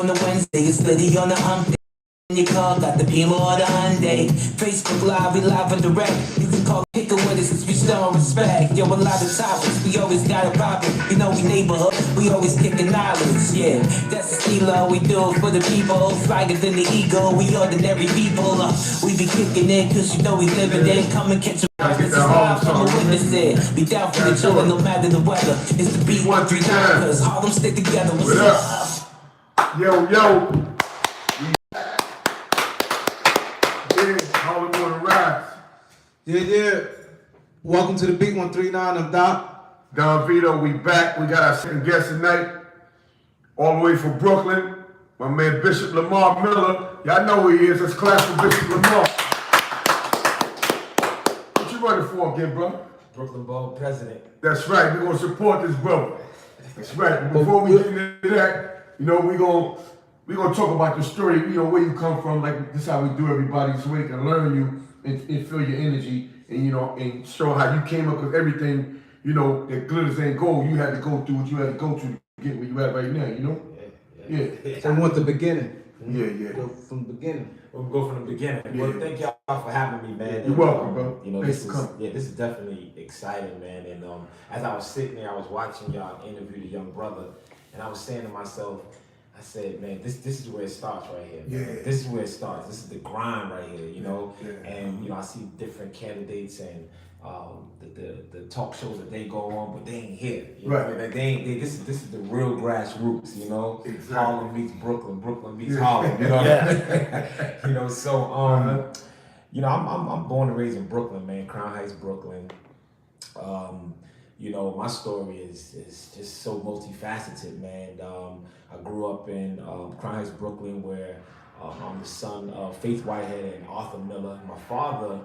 On the Wednesday, it's Liddy on the hump day. In your car, got the Pima or the Hyundai. Facebook Live, we live and direct. You can call pick with us, cause we still respect. Yo, a lot of topics, we always got a poppin'. You know we neighborhood, we always kickin' knowledge. Yeah, that's the stealer, we do it for the people. Flagger than the ego, we ordinary people. We be kicking it, cause you know we living it. Come and catch a this is live from a witness there. Be down for the children, no matter the weather. It's the beat 139, cause Harlem stick together. What's up? Yo. Harlem on the rise. Yeah. Welcome to the Beat 139. I'm Doc. Don Vito, we back. We got our second guest tonight. All the way from Brooklyn. My man Bishop Lamar Miller. Y'all know who he is. Let's clap for Bishop Lamar. What you running for again, bro? Brooklyn Bowl president. That's right. We're going to support this brother. That's right. Before we get into that, you know, we're gonna talk about your story, you know, where you come from. Like, this is how we do everybody, so we can learn you and feel your energy and, you know, and show how you came up with everything, you know, that glitters ain't gold. You had to go through what you had to go through to get where you at right now, you know? Yeah. So we want the beginning. Yeah. Go from the beginning. We'll go from the beginning. Yeah. Well, thank y'all for having me, man. You're welcome, bro. You know, Thanks this for is coming. this is definitely exciting, man. And as I was sitting there, I was watching y'all interview the young brother, and I was saying to myself, I said, man, this is where it starts right here. Man. Yeah. This is where it starts. This is the grind right here, you know. Yeah. And you know, I see different candidates and the talk shows that they go on, but they ain't here. You know? Right. Like, this is the real grassroots, you know. Exactly. Harlem meets Brooklyn, Brooklyn meets Harlem. You know. You know. So you know, I'm born and raised in Brooklyn, man. Crown Heights, Brooklyn. You know, my story is just so multifaceted, man. I grew up in Crown Heights, Brooklyn, where I'm the son of Faith Whitehead and Arthur Miller. My father,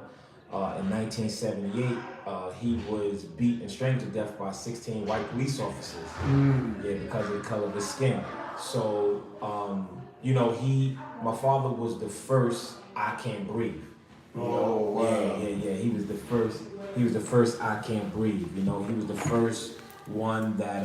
in 1978, he was beat and strangled to death by 16 white police officers. Yeah, because of the color of his skin. So, you know, my father was the first I Can't Breathe. You know? Wow. Yeah. He was the first I Can't Breathe. You know, he was the first one that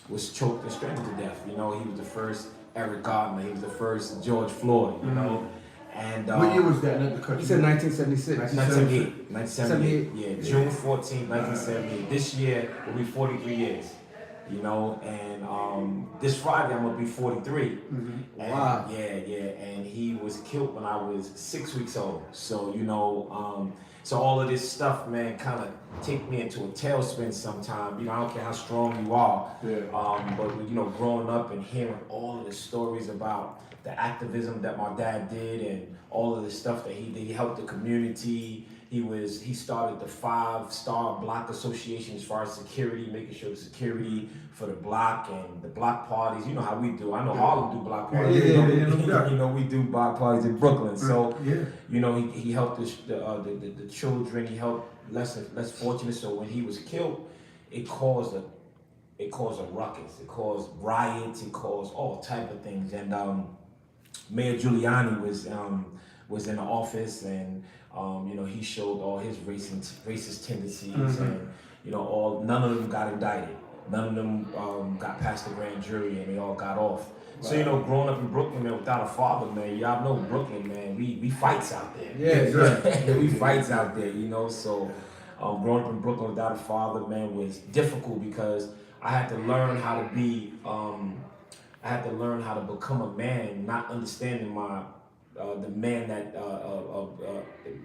was choked and strangled to death. You know, he was the first Eric Gardner. He was the first George Floyd. You know, and What year was that? You said 1976. 1978. Yeah, June 14, 1978. This year will be 43 years. You know, and this Friday I'm gonna be 43. And, Wow. Yeah, and he was killed when I was 6 weeks old. So you know, so all of this stuff, man, kind of take me into a tailspin sometime. You know, I don't care how strong you are. Yeah. But you know, growing up and hearing all of the stories about the activism that my dad did and all of the stuff that he did, he helped the community. He started the 5-star block association as far as security, making sure the security for the block and the block parties. You know how we do. I know Harlem do block parties. Yeah. You know, we do block parties in Brooklyn. So Yeah. you know, he helped the children. He helped less fortunate. So when he was killed, it caused a ruckus. It caused riots. It caused all type of things. And Mayor Giuliani was in the office, and you know, he showed all his racist tendencies, and you know, none of them got indicted. None of them got past the grand jury, and they all got off. So you know, growing up in Brooklyn, man, without a father, man, y'all know Brooklyn, man, we fights out there. Yeah. We fights out there, you know. So growing up in Brooklyn without a father, man, was difficult because I had to learn how to be. I had to learn how to become a man, not understanding the man that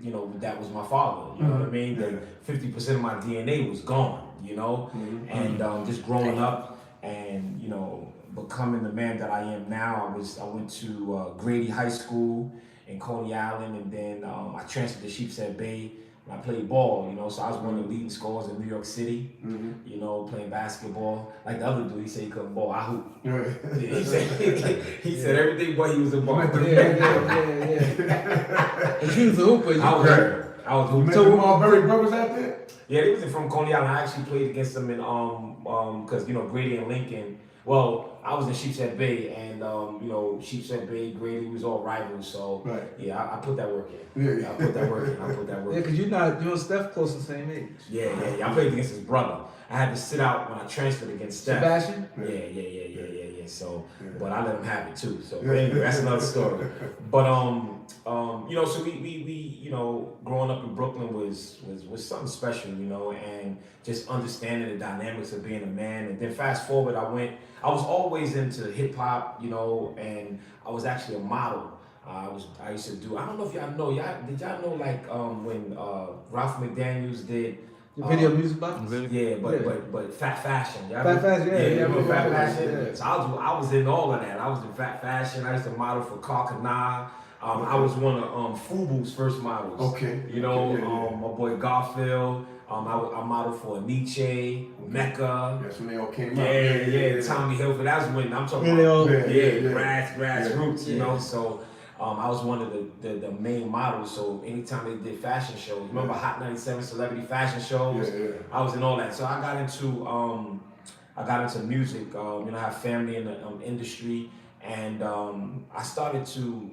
you know, that was my father. You know what I mean? That 50% of my DNA was gone. You know, and just growing up and you know, becoming the man that I am now. I went to Grady High School in Coney Island, and then I transferred to Sheepshead Bay. And I played ball, you know, so I was one of the leading scorers in New York City, you know, playing basketball. Like the other dude, he said he couldn't ball, I hoop. He said everything but he was a ball. Yeah. And he was a hooper. I was hooping. So Marbury brothers out there? Yeah, they was from Coney Island. I actually played against them in because you know, Grady and Lincoln. Well, I was in Sheepshead Bay, and you know, Sheepshead Bay, Grady was all rivals. So yeah, I put that work in. Yeah. I put that work in. Yeah, because you and Steph close to the same age. Yeah. I played against his brother. I had to sit out when I transferred against Steph. Sebastian? Yeah. anything. So, but I let him have it too. So, but anyway, that's another story. But you know, so we you know, growing up in Brooklyn was something special, you know, and just understanding the dynamics of being a man. And then fast forward, I was always into hip hop, you know, and I was actually a model. I used to do. I don't know if y'all know. Did y'all know like when Ralph McDaniels did The video music box? yeah, but fat fashion. Fat fashion, yeah. Remember fat fashion? Yeah. So I was in all of that. I was in fat fashion. I used to model for Carcana. I was one of Fubu's first models. Okay. You know, Okay, my boy Garfield. I modeled for Nietzsche, Mecca. That's when they all came out. Yeah, Tommy Hilfiger. That was when I'm talking Yeah, about yeah. grassroots, you know. So I was one of the main models. So anytime they did fashion shows, remember Hot 97 celebrity fashion shows? Yeah. I was in all that. So I got into music. You know, I have family in the industry, and I started to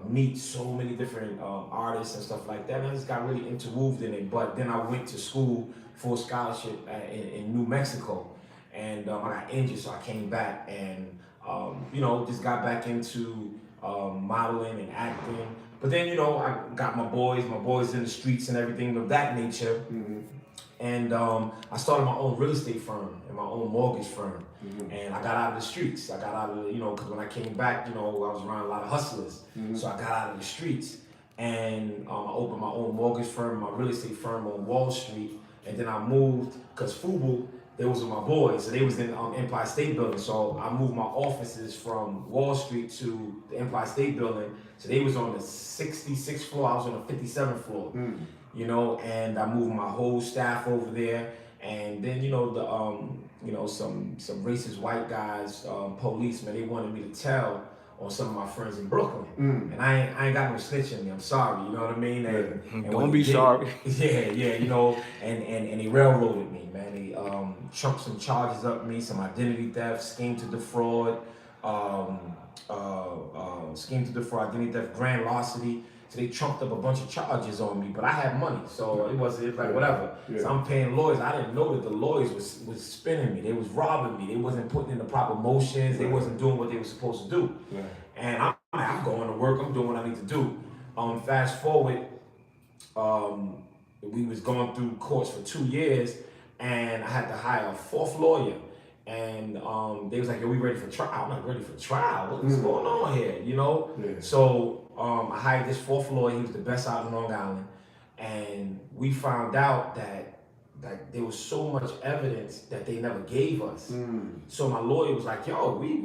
meet so many different artists and stuff like that. And I just got really interwoven in it. But then I went to school for a scholarship in New Mexico, and I got injured, so I came back and you know, just got back into modeling and acting. But then, you know, I got my boys in the streets and everything of that nature. Mm-hmm. And I started my own real estate firm and my own mortgage firm. Mm-hmm. And I got out of the streets. I got out of, you know, because when I came back, you know, I was around a lot of hustlers. Mm-hmm. So I got out of the streets. And I opened my own mortgage firm, my real estate firm on Wall Street. And then I moved, because Fubu, they was with my boys, so they was in Empire State Building. So I moved my offices from Wall Street to the Empire State Building. So they was on the 66th floor, I was on the 57th floor. Mm. You know, and I moved my whole staff over there. And then, you know, the you know, some racist white guys, policemen, they wanted me to tell on some of my friends in Brooklyn. And I ain't got no snitch in me. I'm sorry, you know what I mean? And Don't be sorry. Yeah, you know, and they railroaded me, man. They trumped some charges up me, some identity theft, scheme to defraud, identity theft, grand larceny. So they trumped up a bunch of charges on me, but I had money, so it was like whatever. Yeah. So I'm paying lawyers. I didn't know that the lawyers was spinning me. They was robbing me. They wasn't putting in the proper motions. They wasn't doing what they were supposed to do. Yeah. And I'm going to work. I'm doing what I need to do. Fast forward, we was going through courts for 2 years, and I had to hire a fourth lawyer. And they was like, "Yo, we ready for trial?" I'm like, "Ready for trial? What's going on here?" You know. Yeah. So I hired this fourth lawyer. He was the best out in Long Island, and we found out that there was so much evidence that they never gave us. So my lawyer was like, "Yo, we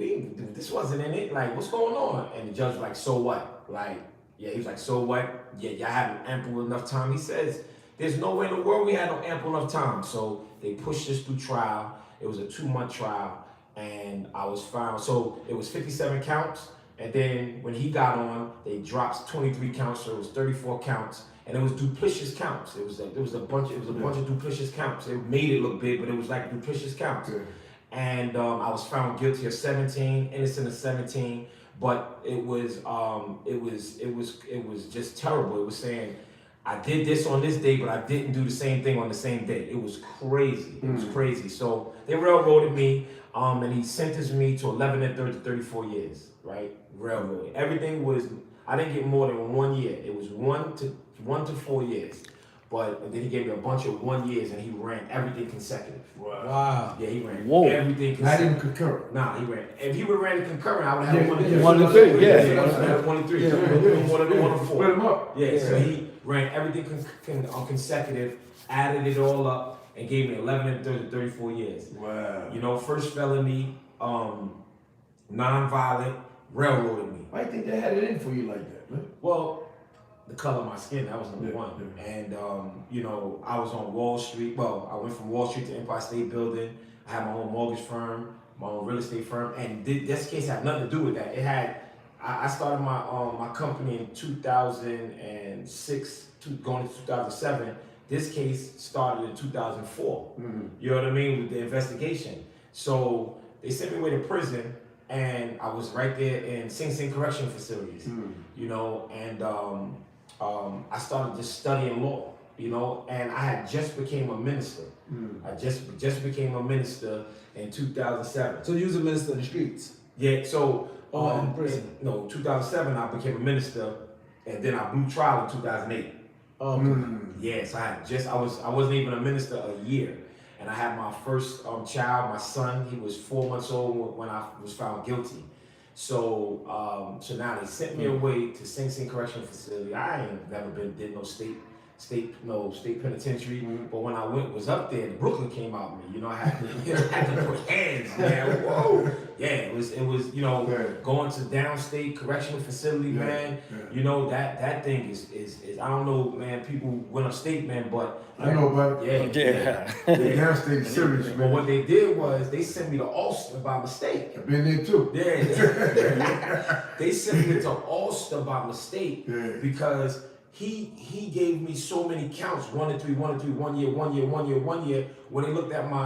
this wasn't in it. Like, what's going on?" And the judge was like, "So what?" Like, yeah, he was like, "So what? Yeah, y'all having ample enough time." He says, "There's no way in the world we had no ample enough time." So they pushed us through trial. It was a 2-month trial, and I was found. So it was 57 counts, and then when he got on, they dropped 23 counts, so it was 34 counts, and it was duplicitous counts. It was a bunch of duplicitous counts. It made it look big, but it was like duplicitous counts. Yeah. And I was found guilty of 17, innocent of 17, but it was just terrible. It was saying, I did this on this day, but I didn't do the same thing on the same day. It was crazy. It was crazy. So they railroaded me, and he sentenced me to 11 and 34 years, right? Railroaded. Everything was, I didn't get more than 1 year. It was 1 to 4 years. But then he gave me a bunch of 1 years, and he ran everything consecutive. Wow. Yeah, he ran everything consecutive. Not even concurrent. Nah, he ran. If he would have ran concurrent, I would have had 1 and 3. 1 and 3, yeah. I would have had 1 and 3. Yeah. More than 1 and 4. Split them up. Yeah, so he ran everything consecutive, added it all up, and gave me 11 and 34 years. Wow. You know, first felony, non-violent, railroaded me. Why do you think they had it in for you like that, man? Well, the color of my skin, that was number one. Yeah. And, you know, I was on Wall Street. Well, I went from Wall Street to Empire State Building. I had my own mortgage firm, my own real estate firm. And this case had nothing to do with that. It had, I started my company in 2006, going into 2007. This case started in 2004. You know what I mean? With the investigation. So they sent me away to prison, and I was right there in Sing Sing Correction Facilities. You know, and I started just studying law. you know, and I had just became a minister. I just became a minister in 2007. So you was a minister in the streets? Yeah, so In prison? 2007 I became a minister, and then I blew trial in 2008. Okay. Yes, I wasn't even a minister a year, and I had my first child, my son. He was 4 months old when I was found guilty. So so now they sent me away to Sing Sing Correctional Facility. I ain't never did no state penitentiary, but when I was up there, Brooklyn came out of me. You know, I had to put hands, man. Whoa, yeah, it was you know, going to downstate correctional facility, man. You know, that thing is I don't know, man. People went upstate, man, but I know, but yeah. downstate is serious, man. But what they did was they sent me to Ulster by mistake. I've been there too. Yeah, they sent me to Ulster by mistake because he gave me so many counts, 1 to 3, 1 to 3, 1 year, 1 year, 1 year, 1 year. When they looked at my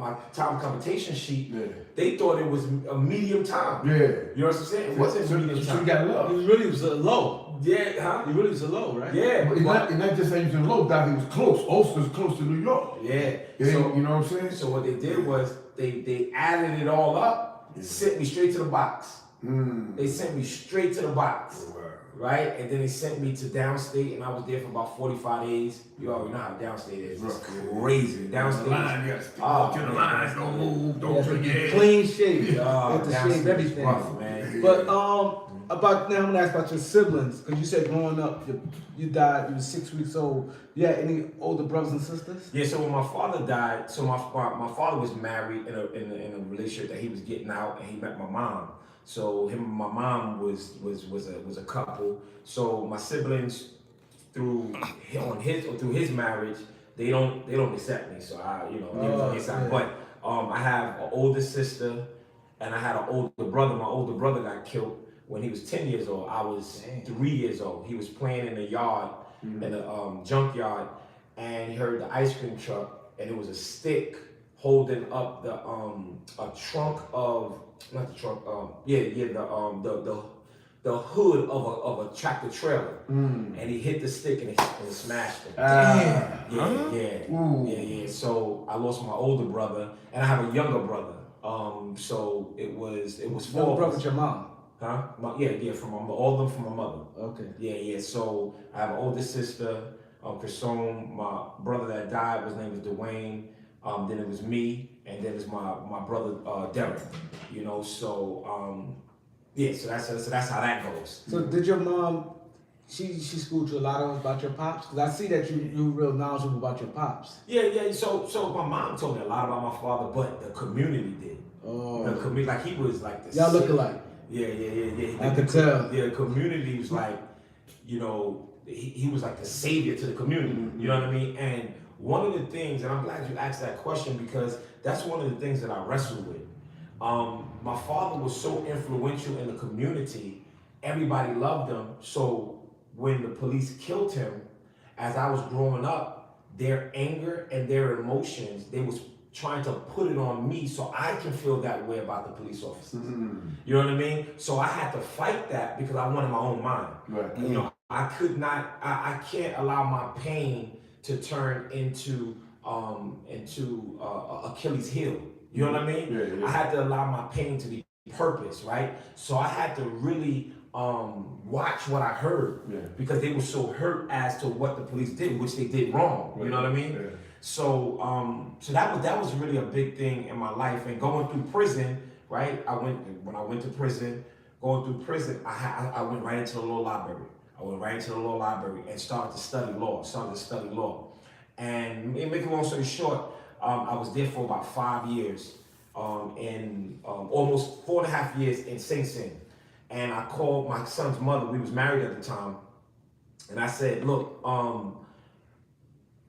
my time commutation sheet, they thought it was a medium time. Yeah. You know what I'm saying? It wasn't medium So time. you got love. You really was a low. Yeah, huh? You really was a low, right? Yeah, But it's not just saying he was low, Doc. He was close. Ulster's close to New York. yeah. You know what I'm saying? So what they did was they added it all up, sent me straight to the box. They sent me straight to the box. Right? And then they sent me to downstate, and I was there for about 45 days. You already know how downstate is. It's crazy. Downstate. The lines don't move, don't forget. Clean shave. You Oh, have to shave downstate is everything. rough, man. But about now I'm gonna ask about your siblings, because you said growing up you died, you were 6 weeks old. You had any older brothers and sisters? Yeah, so when my father died, so my father was married in a relationship that he was getting out, and he met my mom. So him and my mom was a couple. So my siblings through his marriage, they don't accept me. So I But I have an older sister, and I had an older brother. My older brother got killed when he was 10 years old. I was 3 years old. He was playing in the yard, in a junkyard, and he heard the ice cream truck, and it was a stick holding up the a trunk of not the trunk the hood of a tractor trailer, and he hit the stick and it smashed him. Yeah. So I lost my older brother, and I have a younger brother. So it was four. Younger brother with your mom? Huh? All of them from my mother. Okay. Yeah. So I have an older sister, Chrisone. My brother that died, his name is Dwayne. Then it was me, and then it's my brother Derek. You know, so so that's how that goes. So did your mom? She schooled you a lot about your pops? Because I see that you real knowledgeable about your pops. Yeah. So my mom told me a lot about my father, but the community did. Oh. The community, like he was like the. Y'all look alike. Yeah. I could tell. Yeah, the community was like, you know, he was like the savior to the community. You know what I mean? And one of the things, and I'm glad you asked that question, because that's one of the things that I wrestle with. My father was so influential in the community, everybody loved him. So when the police killed him, as I was growing up, their anger and their emotions, they was trying to put it on me so I can feel that way about the police officers. You know what I mean? So I had to fight that because I wanted my own mind. Right. You know, I could not, I can't allow my pain to turn into Achilles' heel. You know what I mean? Yeah. I had to allow my pain to be purpose, right? So I had to really watch what I heard, because they were so hurt as to what the police did, which they did wrong. You know what I mean? Yeah. So that was really a big thing in my life. And going through prison, right? When I went to prison, I went right into the law library. I went right into the law library and started to study law. And make a long story short, I was there for about 5 years, and almost 4.5 years in Sing Sing. And I called my son's mother. We was married at the time, and I said, "Look, I'm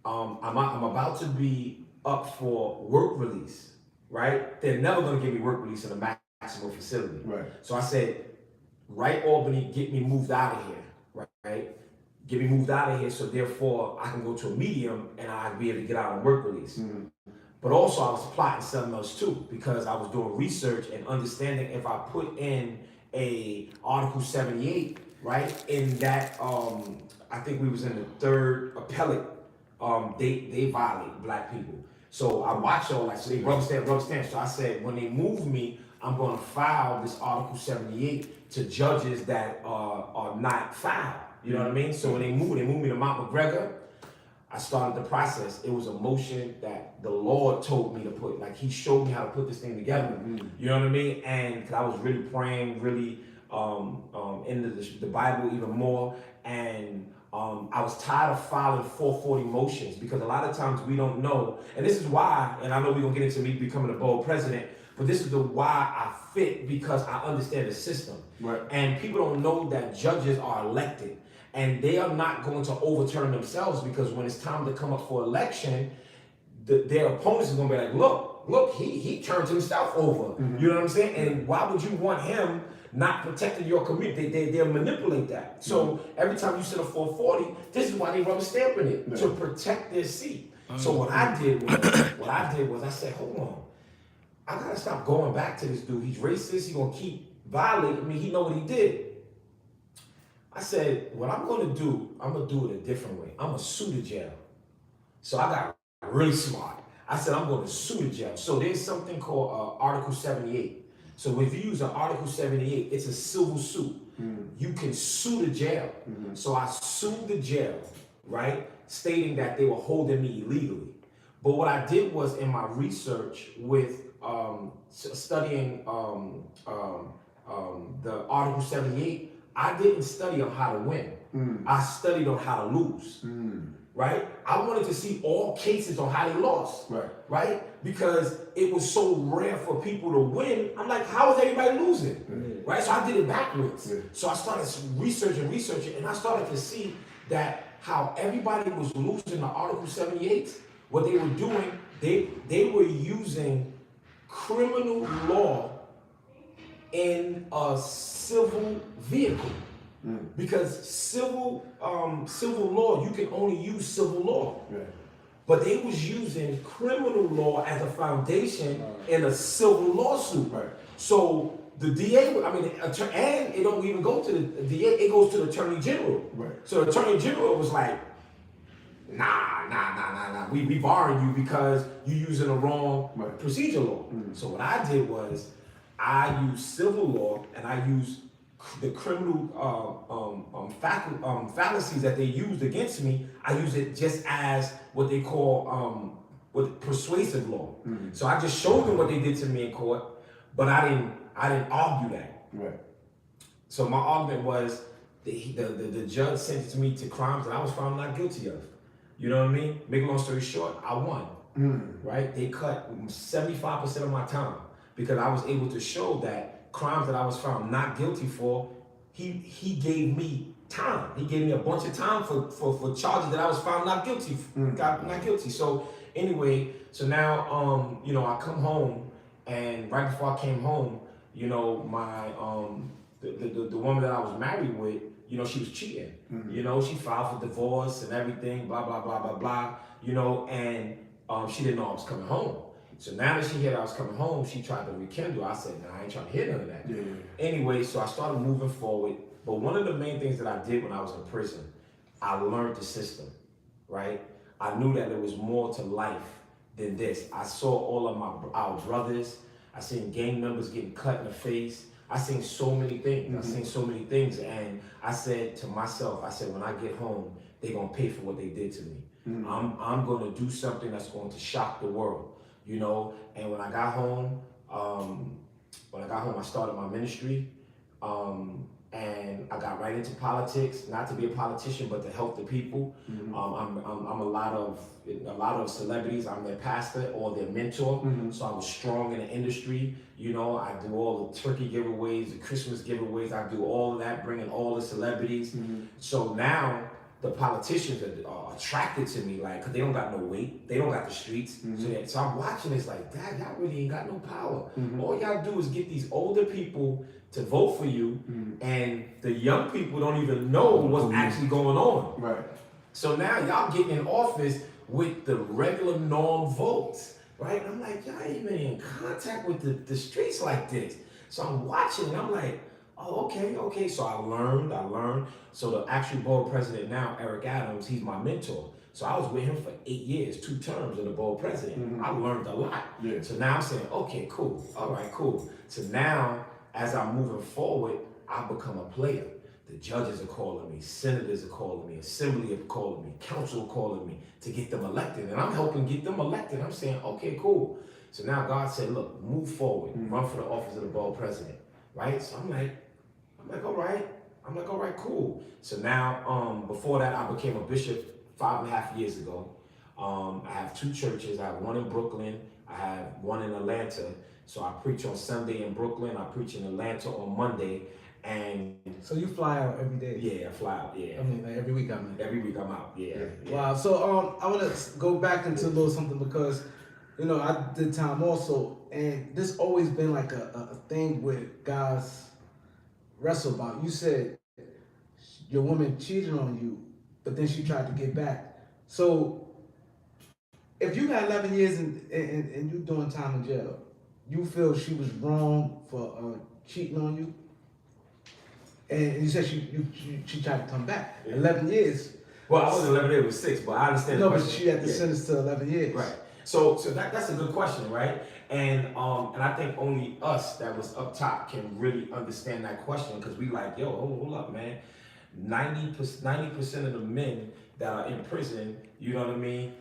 about to be up for work release, right? They're never gonna give me work release in a maximum facility, Right. So I said, right, Albany, get me moved out of here, right? Get me moved out of here, so therefore I can go to a medium and I'll be able to get out on work release." But also I was plotting something else too, because I was doing research and understanding if I put in a Article 78, right? In that, I think we was in the third appellate. They violate black people. So I watched all that. So they rubber stamp. So I said, when they move me, I'm going to file this Article 78 to judges that are not filed. You know what I mean? So when they moved me to Mount McGregor. I started the process. It was a motion that the Lord told me to put. Like he showed me how to put this thing together. You know what I mean? And 'cause I was really praying, really into the Bible even more. And I was tired of filing 440 motions because a lot of times we don't know. And this is why, and I know we're going to get into me becoming a bold president, but this is the why I fit, because I understand the system. Right. And people don't know that judges are elected. And they are not going to overturn themselves, because when it's time to come up for election, their opponents are going to be like, look, he turned himself over. You know what I'm saying? And why would you want him not protecting your community? They'll manipulate that. So every time you send a 440, this is why they rubber stamping it, to protect their seat. So what I did was I said, hold on, I gotta stop going back to this dude. He's racist. He's gonna keep violating me. He know what he did. I said, what I'm gonna do it a different way. I'm gonna sue the jail. So I got really smart. I said, I'm gonna sue the jail. So there's something called Article 78. So if you use an Article 78, it's a civil suit. You can sue the jail. So I sued the jail, right? Stating that they were holding me illegally. But what I did was, in my research with studying the Article 78, I didn't study on how to win. I studied on how to lose. Right? I wanted to see all cases on how they lost. Right? Because it was so rare for people to win. I'm like, how is everybody losing? Right? So I did it backwards. So I started researching, and I started to see that how everybody was losing the Article 78. What they were doing, they were using criminal law in a civil vehicle. Because civil law, you can only use civil law. But they was using criminal law as a foundation in a civil lawsuit. So the DA, and it don't even go to the DA, it goes to the Attorney General. So the Attorney General was like, nah. We barring you because you're using the wrong procedure law. So what I did was, I used civil law, and I used the criminal fallacies that they used against me. I use it just as what they call persuasive law. So I just showed them what they did to me in court, but I didn't argue that. So my argument was the judge sentenced me to crimes that I was found not guilty of. You know what I mean? Make a long story short, I won. Right? They cut 75% of my time because I was able to show that crimes that I was found not guilty for, he gave me time. He gave me a bunch of time for charges that I was found not guilty. Not guilty. So anyway, so now I come home, and right before I came home, my the woman that I was married with, she was cheating. She filed for divorce and everything, blah blah blah blah blah. And she didn't know I was coming home. So now that she heard I was coming home, she tried to rekindle. I said, nah, I ain't trying to hear none of that. Anyway, so I started moving forward. But one of the main things that I did when I was in prison, I learned the system, right? I knew that there was more to life than this. I saw all of our brothers. I seen gang members getting cut in the face. I seen so many things. And I said to myself, when I get home, they're going to pay for what they did to me. I'm going to do something that's going to shock the world. And when I got home, I started my ministry, and I got right into politics, not to be a politician, but to help the people. I'm a lot of celebrities. I'm their pastor or their mentor. So I was strong in the industry. I do all the turkey giveaways, the Christmas giveaways. I do all of that, bringing all the celebrities. So now the politicians are attracted to me, like, cause they don't got no weight, they don't got the streets. So I'm watching this like, Dad, y'all really ain't got no power. All y'all do is get these older people to vote for you, and the young people don't even know what's actually going on. So now y'all getting in office with the regular norm votes, right? And I'm like, y'all ain't even in contact with the streets like this. So I'm watching, and I'm like, Oh, okay. So I learned. So the actual board president now, Eric Adams, he's my mentor. So I was with him for 8 years, 2 terms of the board president. I learned a lot. Yeah. So now I'm saying, okay, cool. All right, cool. So now, as I'm moving forward, I become a player. The judges are calling me, senators are calling me, assembly are calling me, council are calling me to get them elected. And I'm helping get them elected. I'm saying, okay, cool. So now God said, look, move forward, run for the office of the board president. Right? So I'm like, all right. All right, cool. So now, before that, I became a bishop 5.5 years ago. I have 2 churches. I have one in Brooklyn. I have one in Atlanta. So I preach on Sunday in Brooklyn. I preach in Atlanta on Monday. And So you fly out every day? yeah, I fly out. Yeah. I mean, like every week I'm in. Every week I'm out. Yeah. Wow. So I want to go back into a little something because, I did time also, and this always been like a thing with guys wrestle about. You said your woman cheated on you, but then she tried to get back. So if you got 11 years and you doing time in jail, you feel she was wrong for cheating on you? And you said she tried to come back. 11 years. Well, I wasn't 11 years, it was 6, but I understand No, the but question. she had to sentence to 11 years. Right. So that's a good question, right? And I think only us that was up top can really understand that question because we like, yo, hold up, man. 90% of the men that are in prison, you know what I mean?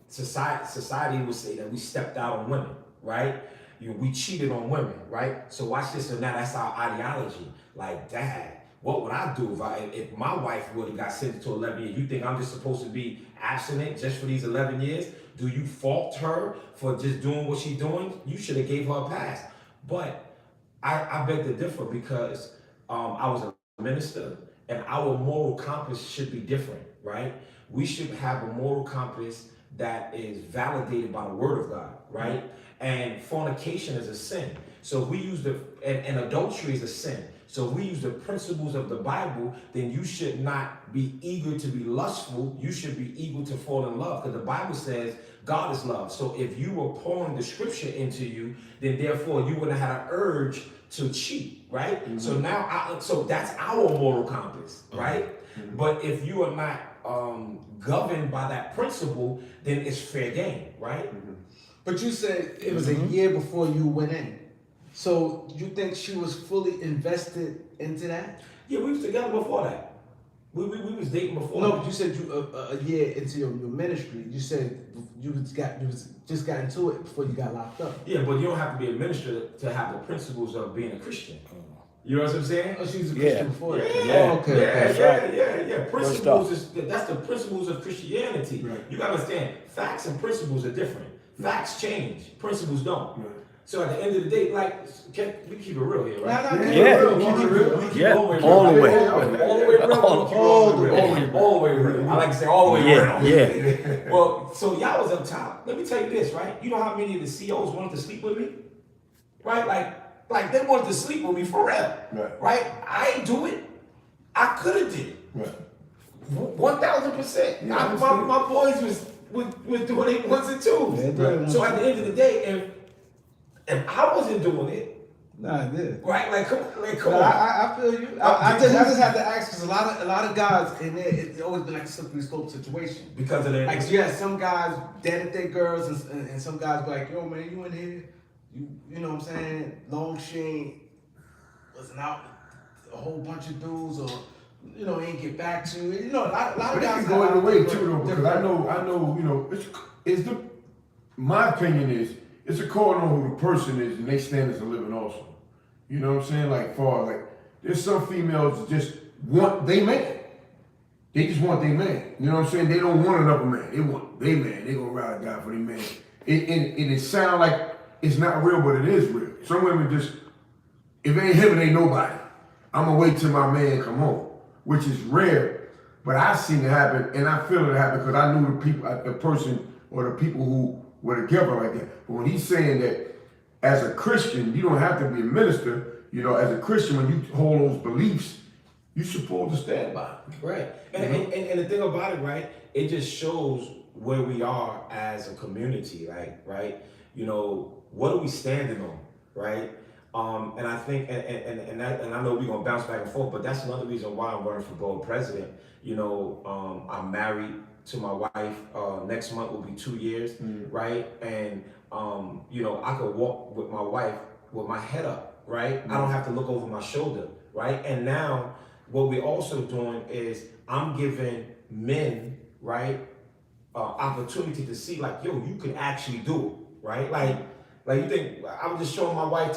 Society would say that we stepped out on women, right? We cheated on women, right? So watch this, and now that's our ideology. Like, Dad, what would I do if my wife would have got sentenced to 11 years? You think I'm just supposed to be abstinent just for these 11 years? Do you fault her for just doing what she's doing? You should have gave her a pass. But I beg to differ because I was a minister and our moral compass should be different, right? We should have a moral compass that is validated by the word of God, right? And fornication is a sin. So if we use and adultery is a sin. So if we use the principles of the Bible, then you should not be eager to be lustful. You should be eager to fall in love because the Bible says God is love. So if you were pouring the scripture into you, then therefore you wouldn't have had an urge to cheat, right? Mm-hmm. So now, so that's our moral compass, right? Mm-hmm. But if you are not governed by that principle, then it's fair game, right? Mm-hmm. But you said it was a year before you went in. So you think she was fully invested into that? Yeah, we was together before that. We was dating before. No, but you said you a year into your ministry. You said you just got into it before you got locked up. Yeah, but you don't have to be a minister to have the principles of being a Christian. You know what I'm saying? Oh, she was a Christian before that. Yeah. Oh, okay. Yeah. Principles that's the principles of Christianity. Right. You gotta understand, facts and principles are different. Facts change, principles don't. Right. So at the end of the day, like, we keep it real here, right? All the way real. I like to say all the way real. Yeah. Well, so y'all was up top. Let me tell you this, right? You know how many of the CEOs wanted to sleep with me? Right? Like they wanted to sleep with me forever. Right? I ain't do it. I could have did it. Right. 1,000%. My boys was doing it once and twos. Yeah, so at the end of the day, if I wasn't doing it, nah, I did. Right? Like, come on. I feel you. I just have to ask because a lot of guys in there, it's always been like a slippery slope situation. Because of that. Like, yeah, some guys dead at their girls, and some guys be like, yo, man, you in here, you know what I'm saying? Long sheen wasn't out with a whole bunch of dudes, or ain't get back to you. You know, a lot of guys go either way too, though, because I know, my opinion is. It's according on who the person is and they stand as a living also. You know what I'm saying? There's some females that just want they man. They just want their man. You know what I'm saying? They don't want another man. They want their man. They gonna ride a guy for their man. It sounds like it's not real, but it is real. Some women just, if it ain't him, it ain't nobody. I'm gonna wait till my man come home, which is rare, but I've seen it happen and I feel it happen because I knew the person or the people who were together like that. But when he's saying that as a Christian, you don't have to be a minister, as a Christian, when you hold those beliefs, you're supposed to stand by them. Right. And the thing about it, right, it just shows where we are as a community, right? What are we standing on, right? And I think, and I know we're gonna bounce back and forth, but that's another reason why I'm running for board president. I'm married to my wife. Next month will be 2 years, right? And I could walk with my wife with my head up, right? I don't have to look over my shoulder, right? And now, what we're also doing is I'm giving men, right, opportunity to see, like, yo, you can actually do it, right? Like you think, I was just telling my wife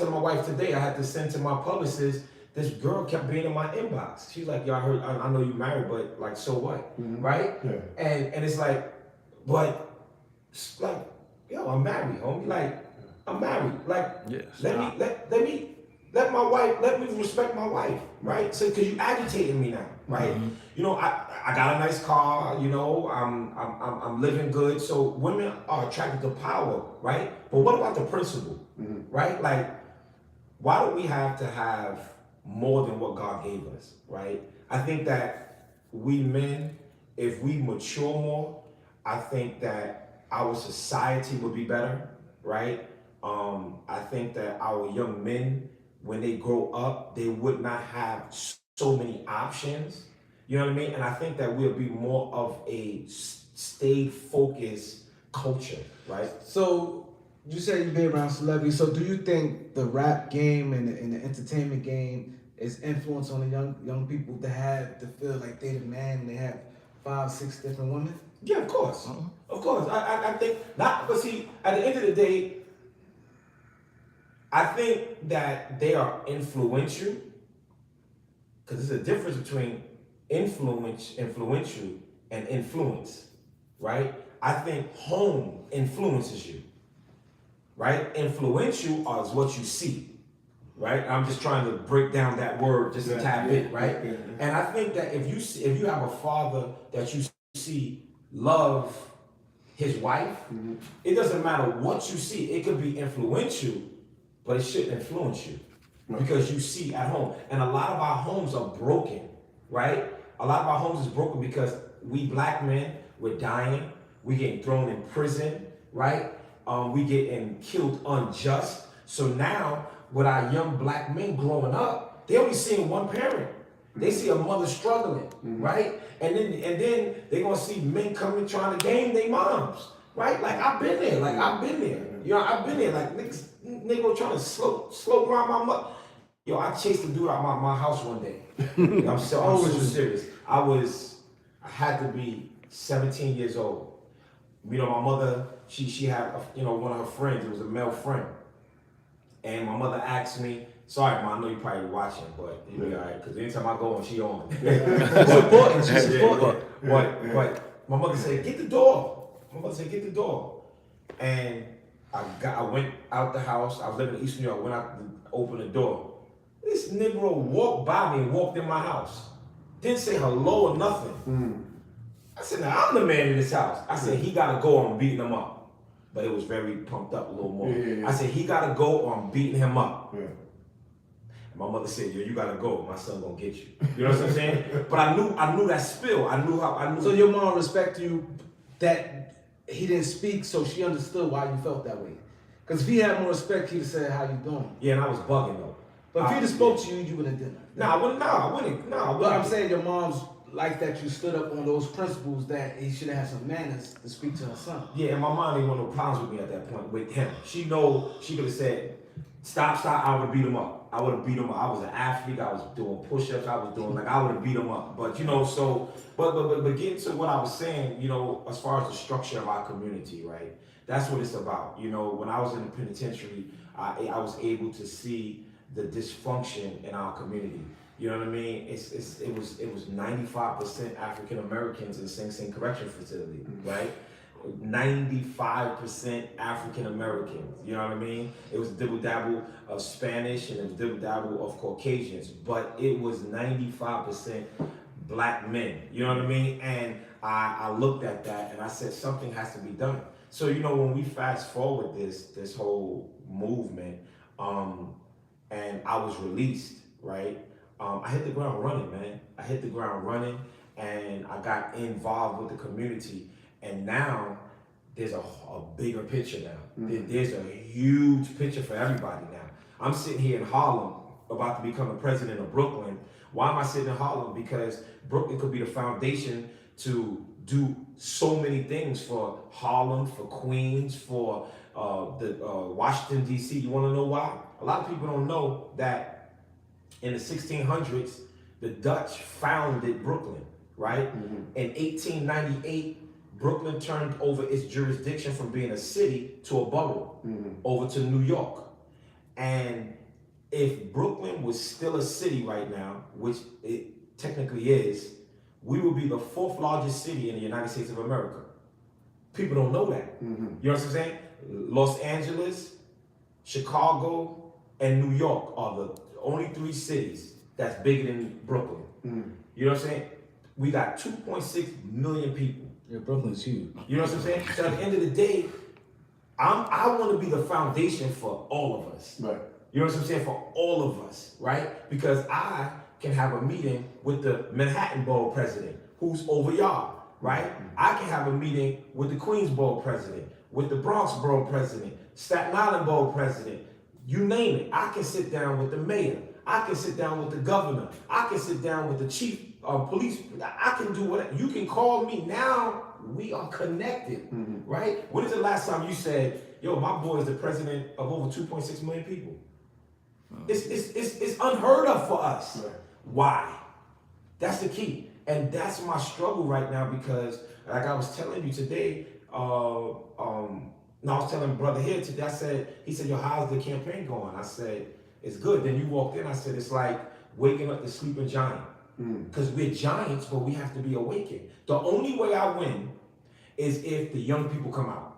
today, I had to send to my publicist, this girl kept being in my inbox. She's like, yo, I know you married, but like, so what, right? Yeah. And it's like, but, like, yo, I'm married, homie. Like, I'm married. Like, yes. Let me respect my wife, right? So, cause you agitating me now, right? I got a nice car, I'm living good. So women are attracted to power, right? But what about the principle, right? Like, why do we have to have more than what God gave us, right? I think that we men, if we mature more, I think that our society would be better, right? I think that our young men, when they grow up, they would not have so many options. You know what I mean? And I think that we'll be more of a stayed focused culture, right? So you say you've been around celebrities. So do you think the rap game and the entertainment game is influence on the young people to feel like they the man and they have 5, 6 different women? Yeah, of course. Of course. I think not, but see, at the end of the day, I think that they are influential, because there's a difference between influential and influence, right? I think home influences you, right? Influential is what you see, right? I'm just trying to break down that word just a tad bit, right? And I think that if you have a father that you see love his wife, it doesn't matter what you see. It could be influential, but it shouldn't influence you, because you see at home. And a lot of our homes are broken, right? A lot of our homes is broken because we black men, we're dying, we getting thrown in prison, right? We getting killed unjust. So now, with our young black men growing up, they only seeing one parent. They see a mother struggling, right? And then they're gonna see men coming trying to game their moms, right? Like, I've been there. I've been there. I've been there. Like, nigga trying to slow grind my mother. Yo, I chased a dude out my house one day. I'm so serious. I had to be 17 years old. My mother, she had one of her friends. It was a male friend, and my mother asked me. Sorry, Mom, I know you're probably watching, but you'll be all right, because anytime I go on, she on. It's important, she's important. But my mother said, get the door. My mother said, get the door. And I went out the house. I was living in East New York. I went out to open the door. This Negro walked by me and walked in my house. Didn't say hello or nothing. I said, now I'm the man in this house. I said, he got to go on beating him up. But it was very pumped up a little more. I said, he got to go on beating him up. My mother said, yo, you gotta go. My son gonna get you. You know what I'm saying? But I knew that spill. I knew. So your mom respected you that he didn't speak, so she understood why you felt that way. Because if he had more respect, he'd have said, how you doing? Yeah, and I was bugging though. But if he'd have spoke to you, you wouldn't have done that. I wouldn't. But I'm saying your mom's like that you stood up on those principles that he should have had some manners to speak to her son. Yeah, and my mom didn't want no problems with me at that point with him. She could have said, stop, I would have beat him up. I would have beat him up. I was an athlete. I was doing push-ups. I would have beat him up. But but getting to what I was saying, as far as the structure of our community, right? That's what it's about. When I was in the penitentiary, I was able to see the dysfunction in our community. You know what I mean? It was 95% African Americans in Sing Sing Correctional Facility, right? 95% African Americans, you know what I mean? It was dibble dabble of Spanish and it was dibble dabble of Caucasians, but it was 95% black men, you know what I mean? And I looked at that and I said, something has to be done. So, when we fast forward this whole movement, and I was released, right? I hit the ground running, man. I hit the ground running and I got involved with the community. And now there's a bigger picture now. There's a huge picture for everybody now. I'm sitting here in Harlem about to become the president of Brooklyn. Why am I sitting in Harlem? Because Brooklyn could be the foundation to do so many things for Harlem, for Queens, for Washington, D.C. You want to know why? A lot of people don't know that in the 1600s, the Dutch founded Brooklyn, right? In 1898, Brooklyn turned over its jurisdiction from being a city to a borough, over to New York. And if Brooklyn was still a city right now, which it technically is, we would be the 4th largest city in the United States of America. People don't know that. You know what I'm saying? Los Angeles, Chicago, and New York are the only 3 cities that's bigger than Brooklyn. You know what I'm saying? We got 2.6 million people. Yeah, Brooklyn's huge. You know what I'm saying? So at the end of the day, I want to be the foundation for all of us. Right. You know what I'm saying? For all of us, right? Because I can have a meeting with the Manhattan Borough president, who's over y'all, right? I can have a meeting with the Queens Borough president, with the Bronx Borough president, Staten Island Borough president, you name it. I can sit down with the mayor. I can sit down with the governor. I can sit down with the chief of police. I can do whatever. You can call me. Now we are connected, right? When is the last time you said, yo, my boy is the president of over 2.6 million people? It's unheard of for us. Right. Why? That's the key. And that's my struggle right now because, like I was telling you today, I was telling brother here today, he said, yo, how's the campaign going? I said, it's good. Then you walked in, I said, it's like waking up the sleeping giant. Because we're giants, but we have to be awakened. The only way I win is if the young people come out.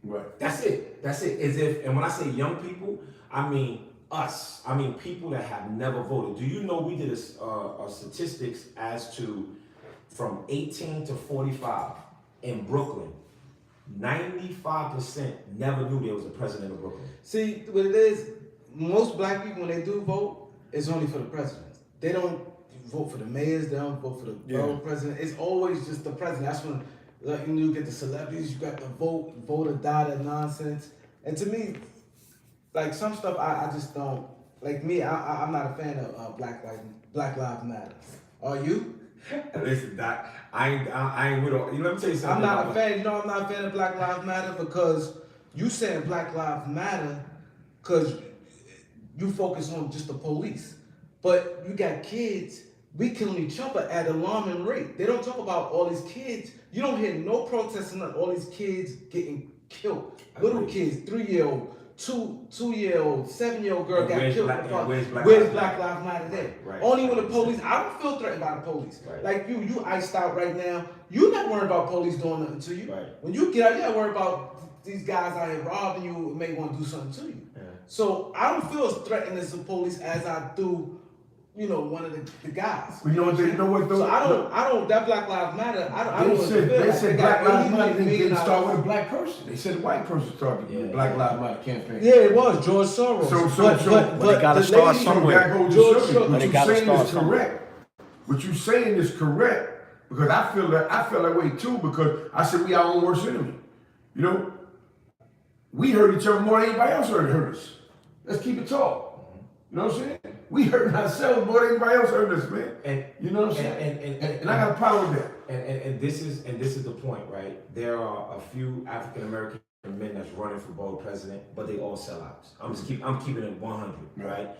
Right. That's it. That's it. As if, and when I say young people, I mean us. I mean people that have never voted. Do you know we did a statistics as to from 18 to 45 in Brooklyn, 95% never knew there was a president of Brooklyn. See, what it is, most black people, when they do vote, it's only for the president. They don't vote for the mayors, they don't vote for the borough president. It's always just the president. That's when like, you get the celebrities, you got the vote or die, that nonsense. And to me, like some stuff I just don't, like me, I'm not a fan of Black Lives Matter. Are you? Listen, Doc, I ain't with all. You know, let me tell you something. I'm not a fan. You know, I'm not a fan of Black Lives Matter because you saying Black Lives Matter because you focus on just the police, but you got kids. We killing each other at an alarming rate. They don't talk about all these kids. You don't hear no protesting on all these kids getting killed. Little kids, 3-year-old, 2-year-old, 7-year-old girl got killed. Where's Black Lives Matter there? Right. Only when the police. I don't feel threatened by the police. Right. Like you iced out right now. You're not worried about police doing nothing to you. Right. When you get out, you're not worried about these guys out here robbing you. May want to do something to you. Yeah. So I don't feel as threatened as the police as I do. You know, one of the guys. But you know what though? So I don't. That Black Lives Matter. They said Black Lives Matter didn't start with a black person. They said a white person started the Black Lives Matter campaign. Yeah, it was George Soros. But they gotta start somewhere. What you're saying is correct. What you're saying is correct because I feel that way too because I said we our own worst enemy. You know, we hurt each other more than anybody else hurt us. Let's keep it tall. You know what I'm saying? We hurting ourselves more than anybody else hurting us, man. And you know what I'm saying? And I got a problem with that. And this is the point, right? There are a few African American men that's running for borough president, but they all sellouts. I'm keeping it 100, right?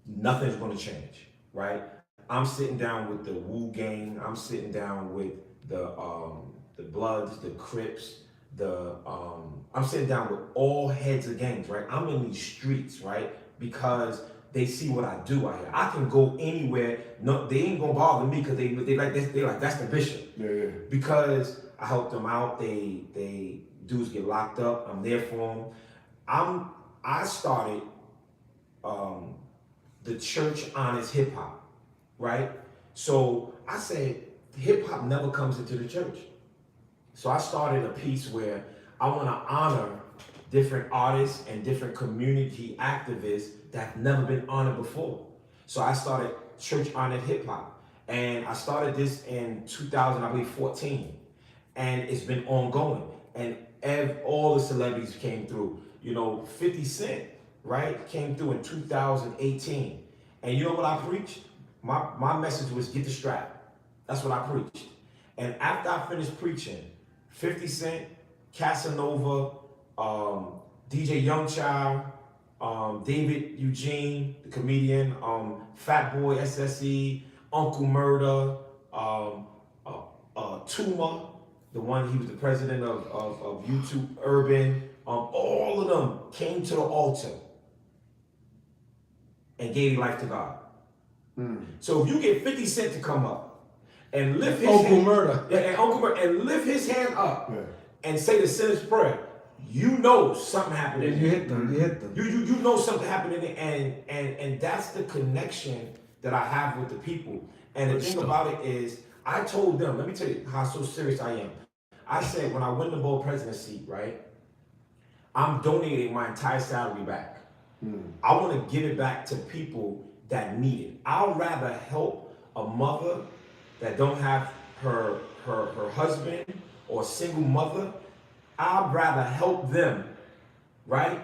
Nothing's going to change, right? I'm sitting down with the Wu gang. I'm sitting down with the Bloods, the Crips, I'm sitting down with all heads of gangs, right? I'm in these streets, right? Because they see what I do out here. I can go anywhere. No, they ain't gonna bother me because they like this. They like that's the bishop. Yeah. Because I help them out. They dudes get locked up. I'm there for them. I started the church honest hip hop, right? So I said hip hop never comes into the church. So I started a piece where I want to honor different artists and different community activists that have never been honored before. So I started Church Honored Hip Hop. And I started this in 2014. And it's been ongoing. And all the celebrities came through. You know, 50 Cent right, came through in 2018. And you know what I preached? My message was get the strap. That's what I preached. And after I finished preaching, 50 Cent, Casanova, DJ Youngchild, David Eugene, the comedian, Fat Boy SSE, Uncle Murder, Tuma, the one he was the president of YouTube Urban, all of them came to the altar and gave life to God. So if you get 50 Cent to come up and lift his hand, and lift his hand up and say the sinner's prayer, you know something happened. You hit them. You know something happened in it, and that's the connection that I have with the people. And the thing about it is, I told them, let me tell you how so serious I am. I said when I win the board presidency, right, I'm donating my entire salary back. I want to give it back to people that need it. I'd rather help a mother that don't have her husband or a single mother. I'd rather help them, right?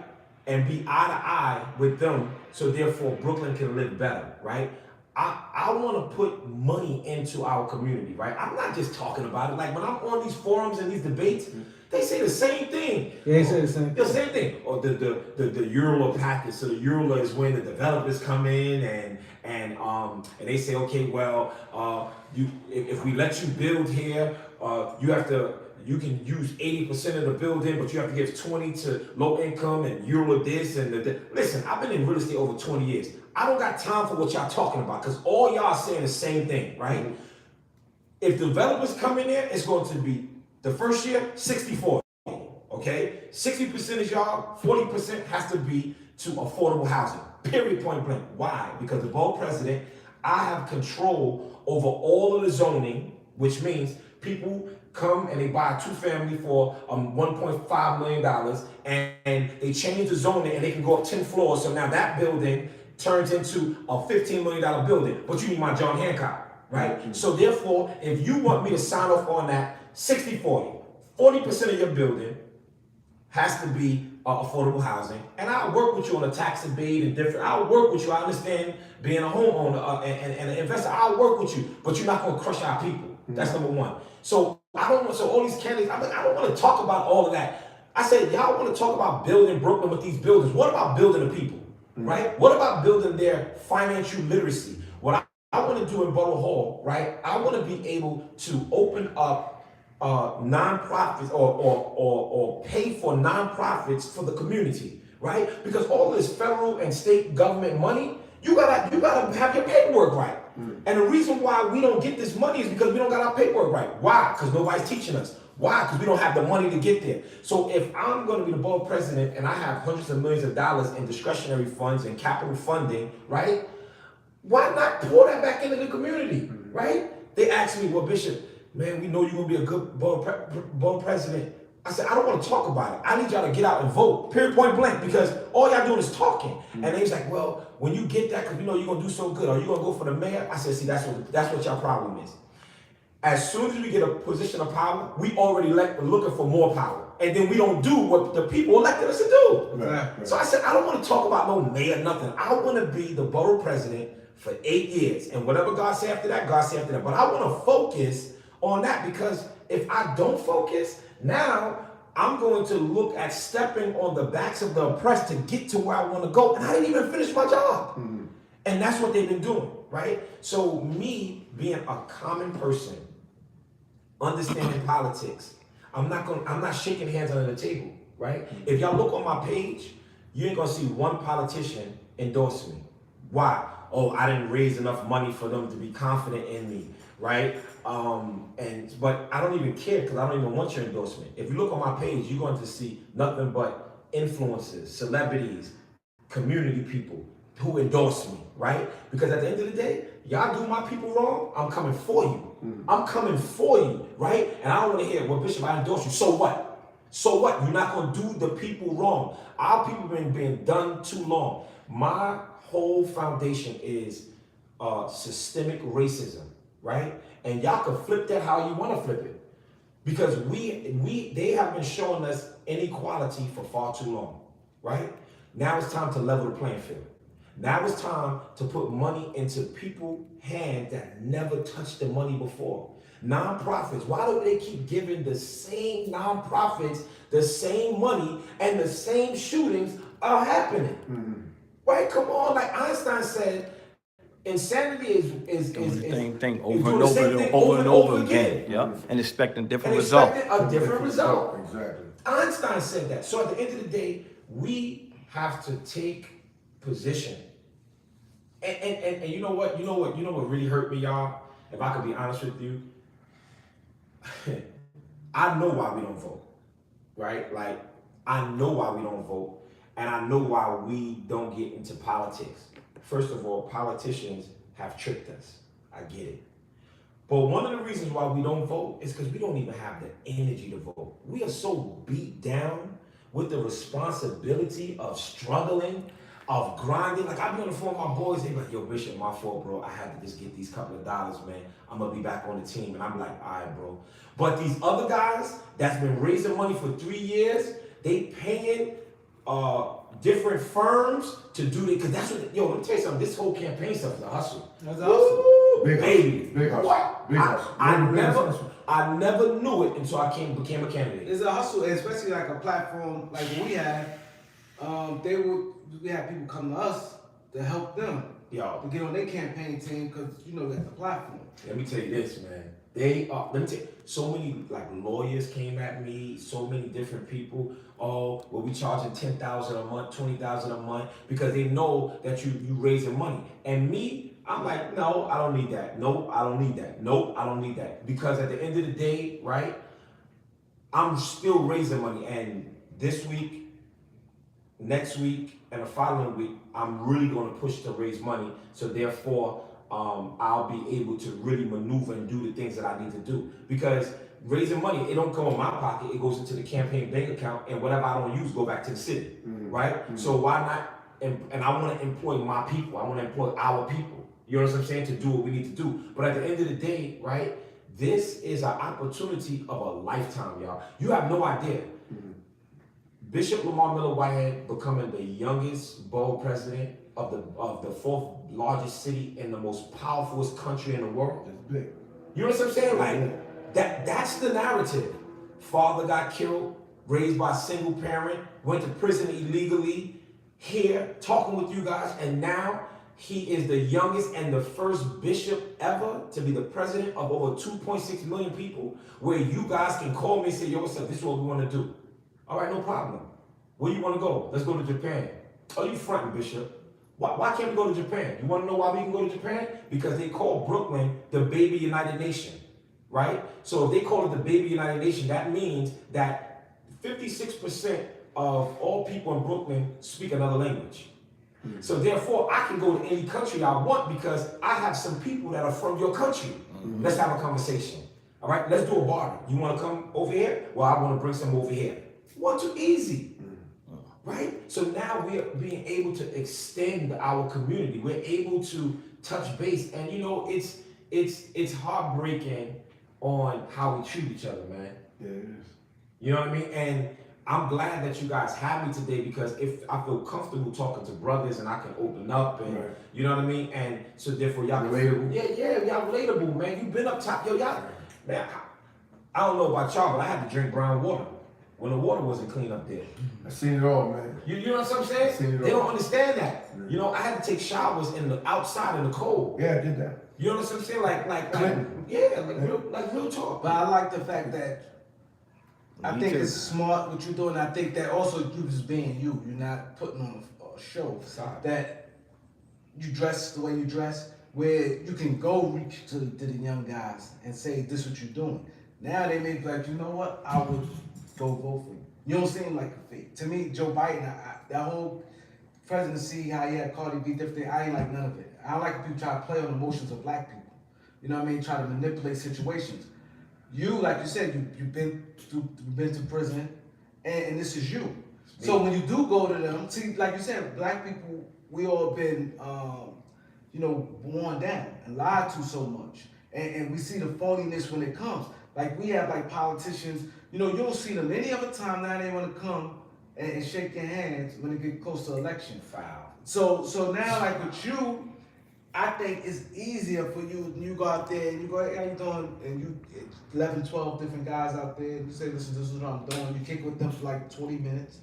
And be eye to eye with them so therefore Brooklyn can live better, right? I want to put money into our community, right? I'm not just talking about it. Like when I'm on these forums and these debates, they say the same thing. They say the same thing. The same thing. Or the EURLA package. So the EURLA is when the developers come in and they say, okay, well, if we let you build here, you can use 80% of the building, but you have to give 20 to low income and EURLA this and Listen, I've been in real estate over 20 years. I don't got time for what y'all talking about because all y'all saying the same thing, right? If developers come in there, it's going to be the first year, 60-40, okay? 60% is y'all, 40% has to be to affordable housing, period, point blank. Why? Because the board president, I have control over all of the zoning, which means people come and they buy a two-family for $1.5 million and they change the zoning and they can go up 10 floors. So now that building turns into a $15 million building, but you need my John Hancock, right? So therefore, if you want me to sign off on that 60-40, 40% of your building has to be affordable housing. And I'll work with you on a tax abate and different, I'll work with you. I understand being a homeowner and an investor, I'll work with you, but you're not gonna crush our people. That's number one. So all these candidates, I don't want to talk about all of that. I said, y'all want to talk about building Brooklyn with these buildings. What about building the people, right? What about building their financial literacy? What I want to do in Borough Hall, right? I want to be able to open up nonprofits or pay for nonprofits for the community, right? Because all this federal and state government money, you gotta have your paperwork right. And the reason why we don't get this money is because we don't got our paperwork right. Why? Because nobody's teaching us. Why? Because we don't have the money to get there. So if I'm going to be the board president and I have hundreds of millions of dollars in discretionary funds and capital funding, right? Why not pour that back into the community, right? They asked me, well, Bishop, man, we know you're going to be a good board president. I said, I don't want to talk about it. I need y'all to get out and vote, period, point blank, because all y'all doing is talking. And they was like, well, when you get that, because we know you're going to do so good, are you going to go for the mayor? I said, see, that's what y'all problem is. As soon as we get a position of power, we already looking for more power. And then we don't do what the people elected us to do. Right. So I said, I don't want to talk about no mayor, nothing. I want to be the borough president for 8 years. And whatever God say after that, God say after that. But I want to focus on that because if I don't focus, now I'm going to look at stepping on the backs of the oppressed to get to where I want to go. And I didn't even finish my job. And that's what they've been doing, right? So me being a common person, understanding politics, I'm not shaking hands under the table, right? If y'all look on my page, you ain't gonna see one politician endorse me. Why? Oh, I didn't raise enough money for them to be confident in me, right? But I don't even care because I don't even want your endorsement. If you look on my page, you're going to see nothing but influencers, celebrities, community people who endorse me, right? Because at the end of the day, y'all do my people wrong, I'm coming for you. I'm coming for you, right? And I don't want to hear, well, Bishop, I endorse you. So what? So what? You're not going to do the people wrong. Our people have been being done too long. My whole foundation is systemic racism, right? And y'all can flip that how you want to flip it. Because they have been showing us inequality for far too long, right? Now it's time to level the playing field. Now it's time to put money into people's hands that never touched the money before. Nonprofits, why do they keep giving the same nonprofits the same money and the same shootings are happening? Mm-hmm. Right? Come on, like Einstein said, insanity is Doing the same thing is over doing and the over same and thing over and over again. again. Yep. And expecting different And results. expecting a different result. Exactly. Einstein said that. So at the end of the day, we have to take position. And you know what really hurt me, y'all? If I could be honest with you, I know why we don't vote, right? Like, I know why we don't vote, and I know why we don't get into politics. First of all, politicians have tricked us. I get it. But one of the reasons why we don't vote is because we don't even have the energy to vote. We are so beat down with the responsibility of struggling, of grinding. Like, I be on the phone with my boys, they be like, yo, Bishop, my fault, bro. I had to just get these couple of dollars, man. I'm gonna be back on the team. And I'm like, all right, bro. But these other guys that's been raising money for 3 years, they paying different firms to do it. Cause that's what, let me tell you something, this whole campaign stuff is a hustle. That's a hustle. Big Baby. hustle. Big hustle. What? Big hustle. I never knew it until I became a candidate. It's a hustle, especially like a platform like we had. We had people come to us to help them to get on their campaign team because we had the platform. Let me tell you this, man. Let me tell you, so many like lawyers came at me, so many different people. Oh, well, we charging $10,000 a month, $20,000 a month because they know that you raising money. And me, I'm like, no, I don't need that. Nope, I don't need that. Nope, I don't need that. Because at the end of the day, right, I'm still raising money. And this week, next week, and the following week, I'm really going to push to raise money. So therefore, I'll be able to really maneuver and do the things that I need to do. Because raising money, it don't come in my pocket. It goes into the campaign bank account, and whatever I don't use, go back to the city, right? Mm-hmm. So why not? And I want to employ my people. I want to employ our people. You know what I'm saying? To do what we need to do. But at the end of the day, right? This is an opportunity of a lifetime, y'all. You have no idea. Mm-hmm. Bishop Lamar Miller Whitehead becoming the youngest borough president of the fourth largest city in the most powerful country in the world. That's big. You know what I'm saying? Like that's the narrative. Father got killed, raised by a single parent, went to prison illegally, here talking with you guys, and now he is the youngest and the first bishop ever to be the president of over 2.6 million people, where you guys can call me and say, yo, what's up? This is what we want to do. All right, no problem. Where you want to go? Let's go to Japan. Oh, you fronting, Bishop. Why can't we go to Japan? You want to know why we can go to Japan? Because they call Brooklyn the baby United Nation, right? So if they call it the baby United Nation, that means that 56% of all people in Brooklyn speak another language. Mm-hmm. So therefore, I can go to any country I want because I have some people that are from your country. Mm-hmm. Let's have a conversation. All right, let's do a barter. You want to come over here? Well, I want to bring some over here. 1, 2, easy. Right? So now we're being able to extend our community. We're able to touch base. And it's heartbreaking on how we treat each other, man. Yeah, it is. You know what I mean? And I'm glad that you guys have me today because if I feel comfortable talking to brothers and I can open up and you know what I mean? And so therefore y'all relatable. Y'all relatable, man. You've been up top. Yo, y'all, man, I don't know about y'all, but I had to drink brown water when the water wasn't clean up there. I seen it all, man. You know what I'm saying? They don't understand that. Yeah. I had to take showers outside in the cold. Yeah, I did that. You know what I'm saying? Like real talk. But I like the fact that I think it's smart what you're doing. I think that also you just being you. You're not putting on a show. That you dress the way you dress, where you can go reach to the young guys and say, this is what you're doing. Now they may be like, you know what? I would go vote for you. You don't seem like a fake. To me, Joe Biden, that whole presidency, how he had Cardi B, different, I ain't like none of it. I don't like people try to play on the emotions of black people. You know what I mean? Try to manipulate situations. You, like you said, you've been to prison, and this is you. So when you do go to them, see, like you said, black people, we all been, worn down and lied to so much. And we see the phoniness when it comes. Like we have like politicians, you don't see them any other time now they want to come and shake your hands when it get close to election. Foul. So now like with you, I think it's easier for you. You go out there and you go, hey, how you doing? And you 11, 12 different guys out there. And you say, listen, this is what I'm doing. You kick with them for like 20 minutes.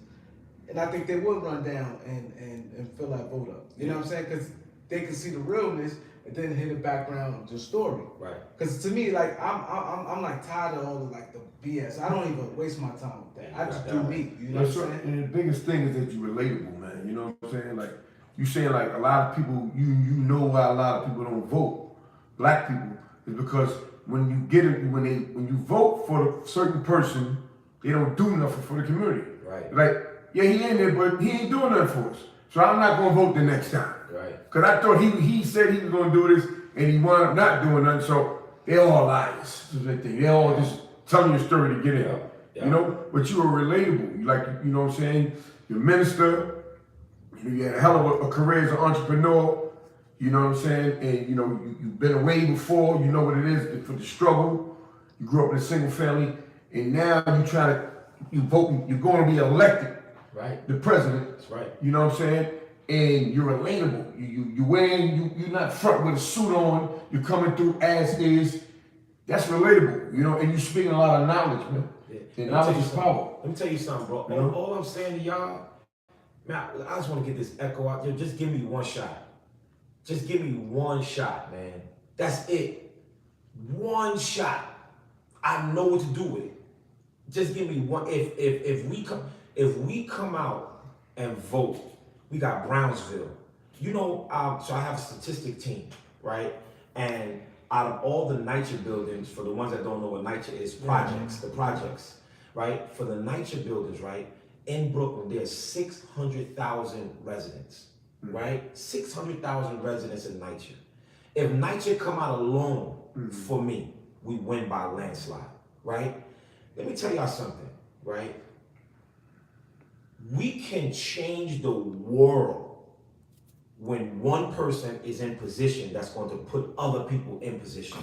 And I think they would run down and fill that vote up. You know what I'm saying? Because they can see the realness and then hear the background of the story. Right. Because to me, like I'm like tired of all the like the BS. I don't even waste my time with that. I just do me. You know what I'm saying? And the biggest thing is that you're relatable, man. You know what I'm saying? Like you saying like a lot of people, you know why a lot of people don't vote, black people, is because when you get it, when you vote for a certain person, they don't do nothing for the community. Right. Like, yeah, he in there, but he ain't doing nothing for us. So I'm not gonna vote the next time. Right. Cause I thought he said he was gonna do this and he wound up not doing nothing. So they all liars. They all just telling your story to get in. Yeah. You know, but you were relatable. You like, you know what I'm saying? You're a minister. You had a hell of a career as an entrepreneur. You know what I'm saying? And you know, you've been away before. You know what it is for the struggle. You grew up in a single family, and now you vote. You're going to be elected. Right. The president. That's right. You know what I'm saying? And you're relatable. You're not front with a suit on. You're coming through as is. That's relatable. You know, and you're speaking a lot of knowledge, man. Yeah. And knowledge is power. Let me tell you something, bro. You know? All I'm saying to y'all, man, I just want to get this echo out there. Just give me one shot. Just give me one shot, man. That's it. One shot. I know what to do with it. Just give me one. If we come out and vote, we got Brownsville. You know, so I have a statistic team, right? And out of all the NYCHA buildings, for the ones that don't know what NYCHA is, the projects, right? For the NYCHA buildings, right? In Brooklyn, there's 600,000 residents, right? 600,000 residents in NYCHA. If NYCHA come out alone, for me, we win by a landslide, right? Let me tell y'all something, right? We can change the world when one person is in position that's going to put other people in position.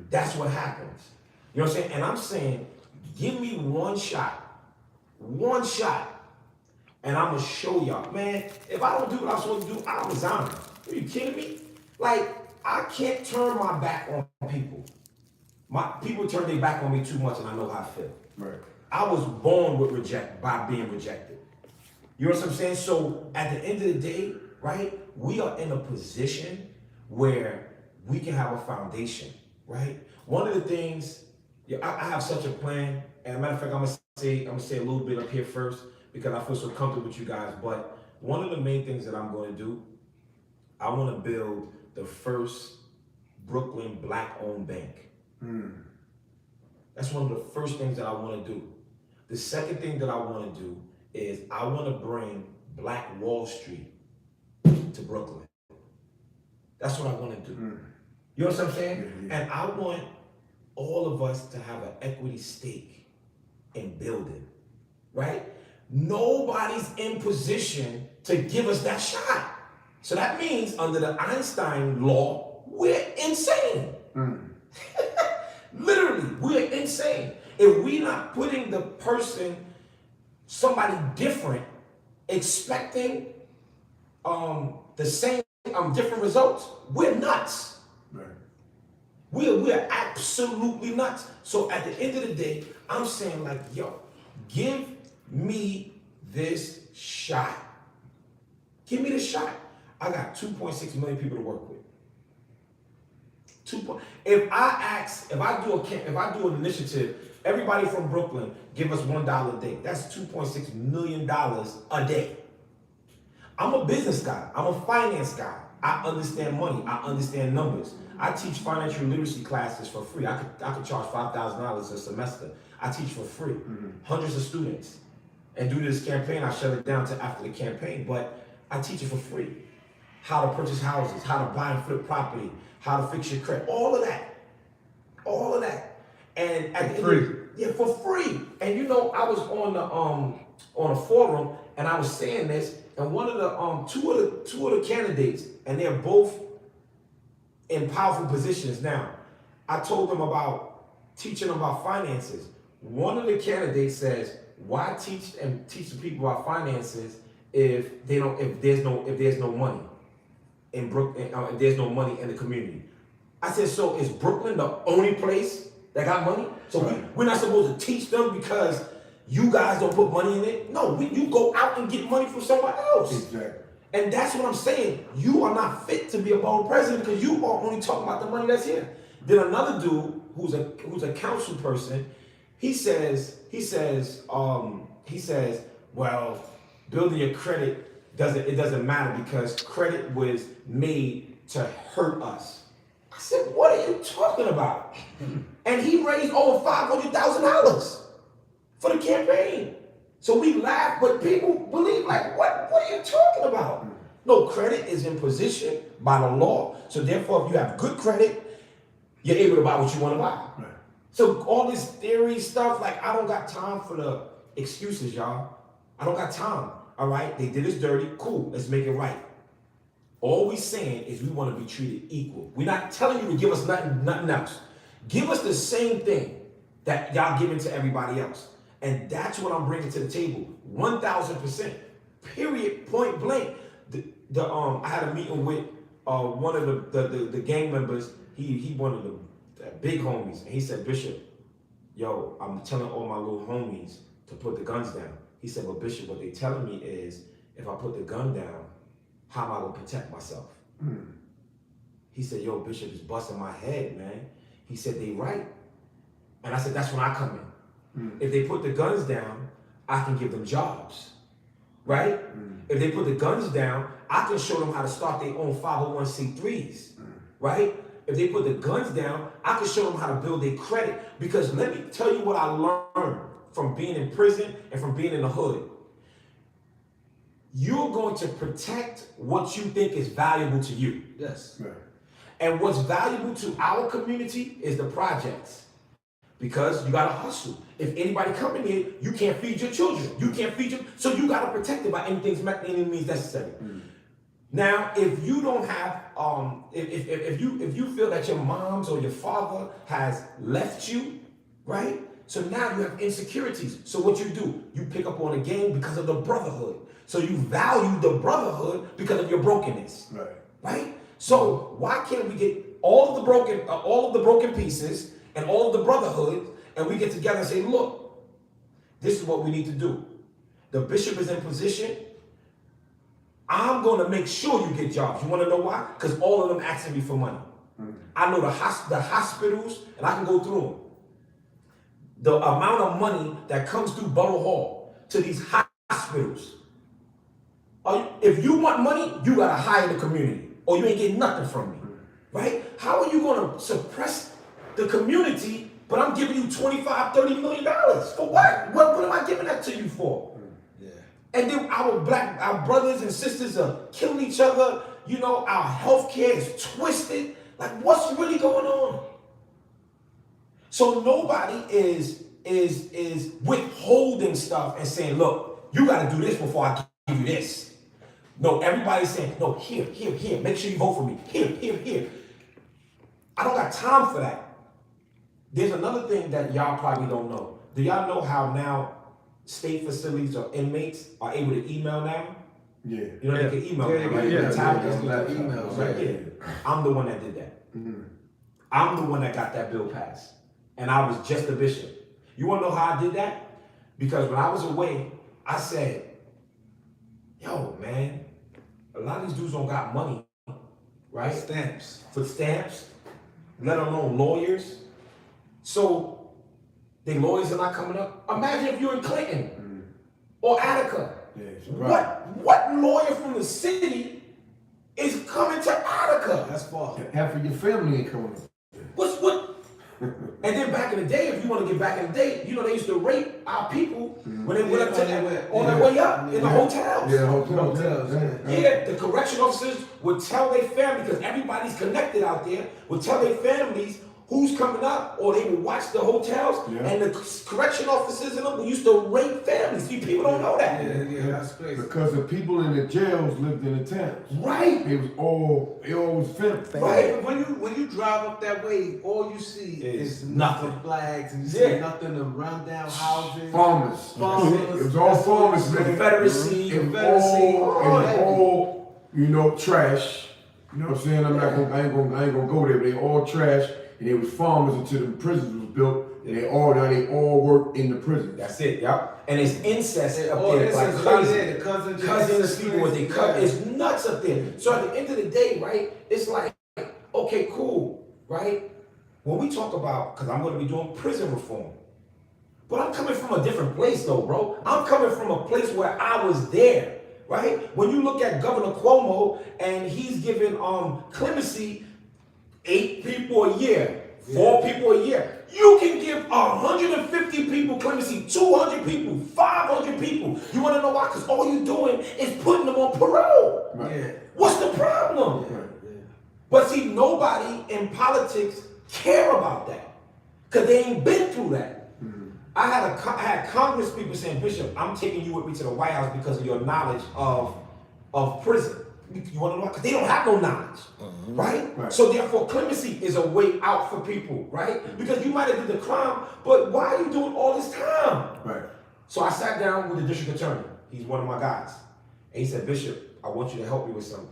That's what happens. You know what I'm saying? And I'm saying, give me one shot, and I'm gonna show y'all, man, if I don't do what I'm supposed to do, I'll resign. Are you kidding me? Like, I can't turn my back on people. People turn their back on me too much and I know how I feel. Right. I was born by being rejected. You know what I'm saying? So at the end of the day, right, we are in a position where we can have a foundation, right? One of the things, I have such a plan, and as a matter of fact, I'm gonna say a little bit up here first because I feel so comfortable with you guys, but one of the main things that I'm gonna do, I wanna build the first Brooklyn Black-owned bank. That's one of the first things that I wanna do. The second thing that I wanna do is I wanna bring Black Wall Street to Brooklyn. That's what I wanna do. You know what I'm saying? Yeah. And I want all of us to have an equity stake in building, right? Nobody's in position to give us that shot. So that means under the Einstein law, we're insane. Literally, we're insane. If we're not putting the person, somebody different, expecting the same different results, we're nuts. Right. We're absolutely nuts. So at the end of the day, I'm saying like, yo, give me this shot. Give me this shot. I got 2.6 million people to work with. If I do an initiative, everybody from Brooklyn give us $1 a day. That's $2.6 million a day. I'm a business guy. I'm a finance guy. I understand money. I understand numbers. I teach financial literacy classes for free. I could charge $5,000 a semester. I teach for free. Hundreds of students. And due to this campaign, I shut it down to after the campaign, but I teach it for free. How to purchase houses, how to buy and flip property, how to fix your credit, all of that. All of that. And at the end, yeah, for free. And you know, I was on a forum and I was saying this, and one of the two of the candidates, and they're both in powerful positions now. I told them about teaching them about finances. One of the candidates says, why teach the people about finances if there's no money in Brooklyn, if there's no money in the community? I said, so is Brooklyn the only place that got money? So we're not supposed to teach them because you guys don't put money in it? No, you go out and get money from somewhere else. Exactly. And that's what I'm saying. You are not fit to be a borough president because you are only talking about the money that's here. Then another dude who's a council person, he says, well, building your credit doesn't matter because credit was made to hurt us. I said, what are you talking about? And he raised over $500,000 for the campaign. So we laugh, but people believe, like, what are you talking about? No, credit is in position by the law. So therefore, if you have good credit, you're able to buy what you want to buy. Right. So all this theory stuff, like, I don't got time for the excuses, y'all. I don't got time. All right, they did us dirty. Cool, let's make it right. All we saying is we want to be treated equal. We're not telling you to give us nothing else. Give us the same thing that y'all giving to everybody else. And that's what I'm bringing to the table. 1,000%. Period. Point blank. I had a meeting with one of the gang members. He one of the big homies, and he said, Bishop, yo, I'm telling all my little homies to put the guns down. He said, well, Bishop, what they telling me is if I put the gun down, how am I gonna protect myself? He said, yo, Bishop is busting my head, man. He said, they right. And I said, that's when I come in. If they put the guns down, I can give them jobs, right? If they put the guns down, I can show them how to start their own 501c3s, right? If they put the guns down, I can show them how to build their credit. Because let me tell you what I learned from being in prison and from being in the hood. You're going to protect what you think is valuable to you. Yes. Right. And what's valuable to our community is the projects. Because you gotta hustle. If anybody come in here, you can't feed your children. You can't feed your, so you gotta protect it by any means necessary. Now, if you don't have, if you feel that your mom's or your father has left you, right? So now you have insecurities. So what you do, you pick up on a game because of the brotherhood. So you value the brotherhood because of your brokenness, Right. right? So why can't we get all of the broken pieces and all of the brotherhood, and we get together and say, look, this is what we need to do. The bishop is in position. I'm going to make sure you get jobs. You want to know why? Because all of them asking me for money. I know the hospitals, and I can go through them. The amount of money that comes through Borough Hall to these hospitals. If you want money, you got to hire the community, or you ain't getting nothing from me, right? How are you going to suppress the community, but I'm giving you $25-30 million? For what? What am I giving that to you for? Yeah. And then our brothers and sisters are killing each other. You know, our healthcare is twisted. Like, what's really going on? So nobody is withholding stuff and saying, look, you got to do this before I give you this. No, everybody's saying, no, here. Make sure you vote for me. Here. I don't got time for that. There's another thing that y'all probably don't know. Do y'all know how now state facilities or inmates are able to email now? Yeah. You know, they can email now, right? Yeah. Tablets, Emails, right? yeah. Yeah. I'm the one that did that. I'm the one that got that bill passed. And I was just a bishop. You want to know how I did that? Because when I was away, I said, yo, man, a lot of these dudes don't got money, right? Stamps. For stamps, let alone lawyers. So, the lawyers are not coming up. Imagine if you're in Clinton or Attica. Yes, right. What lawyer from the city is coming to Attica? That's far. Half of your family ain't coming. What? And then back in the day, if you want to get back in the day, you know, they used to rape our people when they went up to on their way up in the hotels. Yeah, hotels. Yeah, the correction officers would tell their family, because everybody's connected out there, would tell their families who's coming up, or they would watch the hotels, and the correction officers in them used to rape families. See, people don't know that. Yeah, that's crazy. Because the people in the jails lived in the towns. Right. It always filmed. Right. When you drive up that way, all you see is nothing. flags, and you see nothing of rundown houses. Farmers. Farmers. It was all farmers, man. Confederacy. It was all, you know, trash. You know what I'm saying? I ain't gonna go there, but they all trash, and it was farmers until the prisons was built, and they all worked in the prison. That's it, yup. And it's incest up Oh, there. It's like crazy. the cousins, People, what they cut, it's nuts up there. So at the end of the day, right, it's like, okay, cool, right? When we talk about, because I'm going to be doing prison reform, but I'm coming from a different place though, bro. I'm coming from a place where I was there. Right? When you look at Governor Cuomo and he's giving clemency 8 people a year, 4 people a year. You can give 150 people clemency, 200 people, 500 people. You want to know why? Because all you're doing is putting them on parole. Right. Yeah. What's the problem? But see, nobody in politics care about that because they ain't been through that. I had Congress people saying, Bishop, I'm taking you with me to the White House because of your knowledge of prison. You want to know why? Because they don't have no knowledge, right? So therefore, clemency is a way out for people, right? Because you might have did the crime, but why are you doing all this time? Right. So I sat down with the district attorney. He's one of my guys. And he said, Bishop, I want you to help me with something.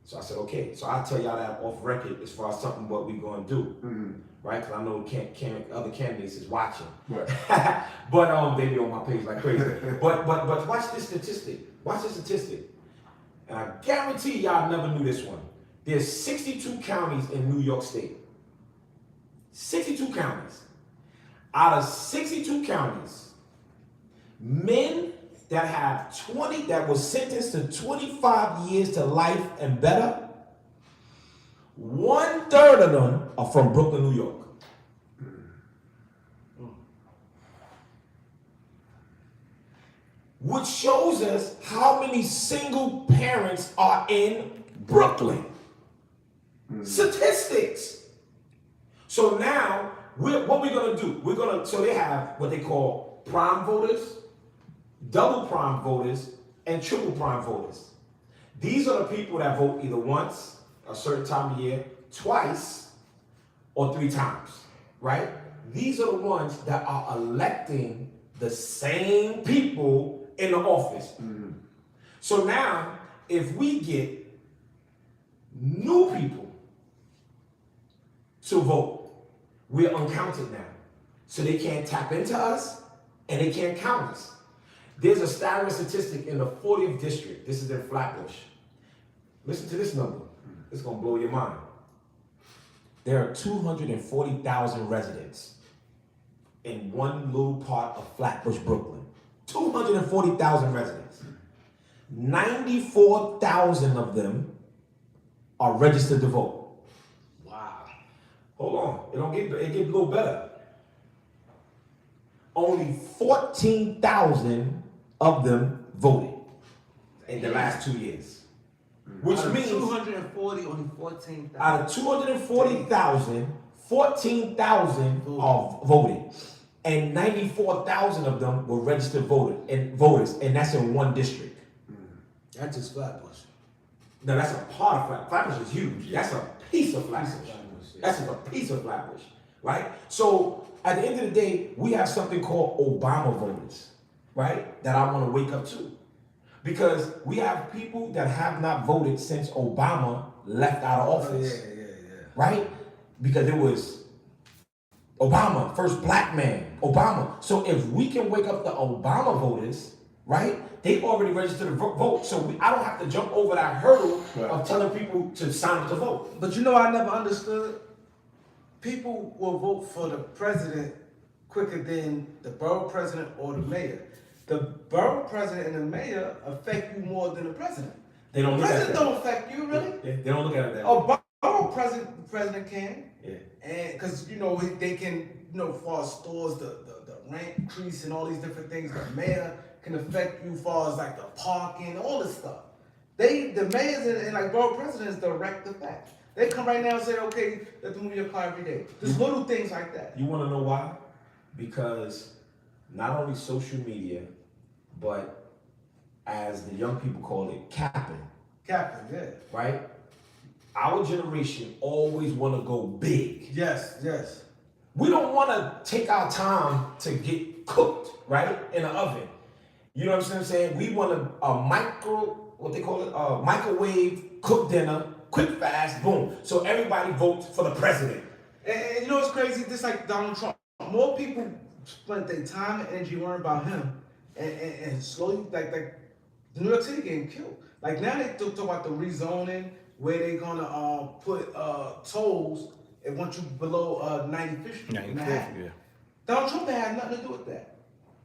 So I said, okay. So I'll tell y'all that off record as far as something what we're going to do. Right? Because I know other candidates is watching. Right. But they be on my page like crazy. but watch this statistic. Watch this statistic. And I guarantee y'all never knew this one. There's 62 counties in New York State. 62 counties. Out of 62 counties, men that was sentenced to 25 years to life and better, 1/3 of them are from Brooklyn, New York. Which shows us how many single parents are in Brooklyn. Statistics. So now, what we're gonna do, so they have what they call prime voters, double prime voters, and triple prime voters. These are the people that vote either once, a certain time of year, twice, or 3 times, right? These are the ones that are electing the same people in the office. So now, if we get new people to vote, we're uncounted now. So they can't tap into us and they can't count us. There's a staggering statistic in the 40th district. This is in Flatbush. Listen to this number. It's gonna blow your mind. There are 240,000 residents in one little part of Flatbush, Brooklyn. 240,000 residents. 94,000 of them are registered to vote. Wow. Hold on, it get a little better. Only 14,000 of them voted in the last 2 years. Which means 240, only 14,000. out of 240,000, 14,000 are voting. And 94,000 of them were registered voters, and that's in one district. That's just Flatbush. Now that's a part of Flatbush. Flatbush is huge. That's a piece of Flatbush. Yeah. That's just a piece of Flatbush, right? So at the end of the day, we have something called Obama voters, right? That I want to wake up to. Because we have people that have not voted since Obama left out of office. Right? Because it was Obama, first black man, Obama. So if we can wake up the Obama voters, right? They already registered to vote. So I don't have to jump over that hurdle of telling people to sign up to vote. But you know, I never understood. People will vote for the president quicker than the borough president or the mayor. The borough president and the mayor affect you more than the president. They don't The look at president that. don't affect you, really. Yeah, they don't look at it that way. Oh, borough president can. Yeah. And because they can, as far as stores, the rent increase and all these different things. The mayor can affect you as far as like the parking, all this stuff. The mayors and like borough presidents direct effect. They come right now and say, okay, let them move your car every day. Just little things like that. You want to know why? Because not only social media, but as the young people call it, capping. Captain, yeah. Right? Our generation always want to go big. Yes, yes. We don't want to take our time to get cooked, right, in an oven. You know what I'm saying? We want a microwave cooked dinner, quick, fast, boom. So everybody votes for the president. And you know what's crazy? Just like Donald Trump. More people spent their time and energy worrying about him, and slowly, like the New York City getting killed. Like now they talk about the rezoning, where they gonna put tolls and once you below 95th Street. 95th, yeah. Donald Trump had nothing to do with that.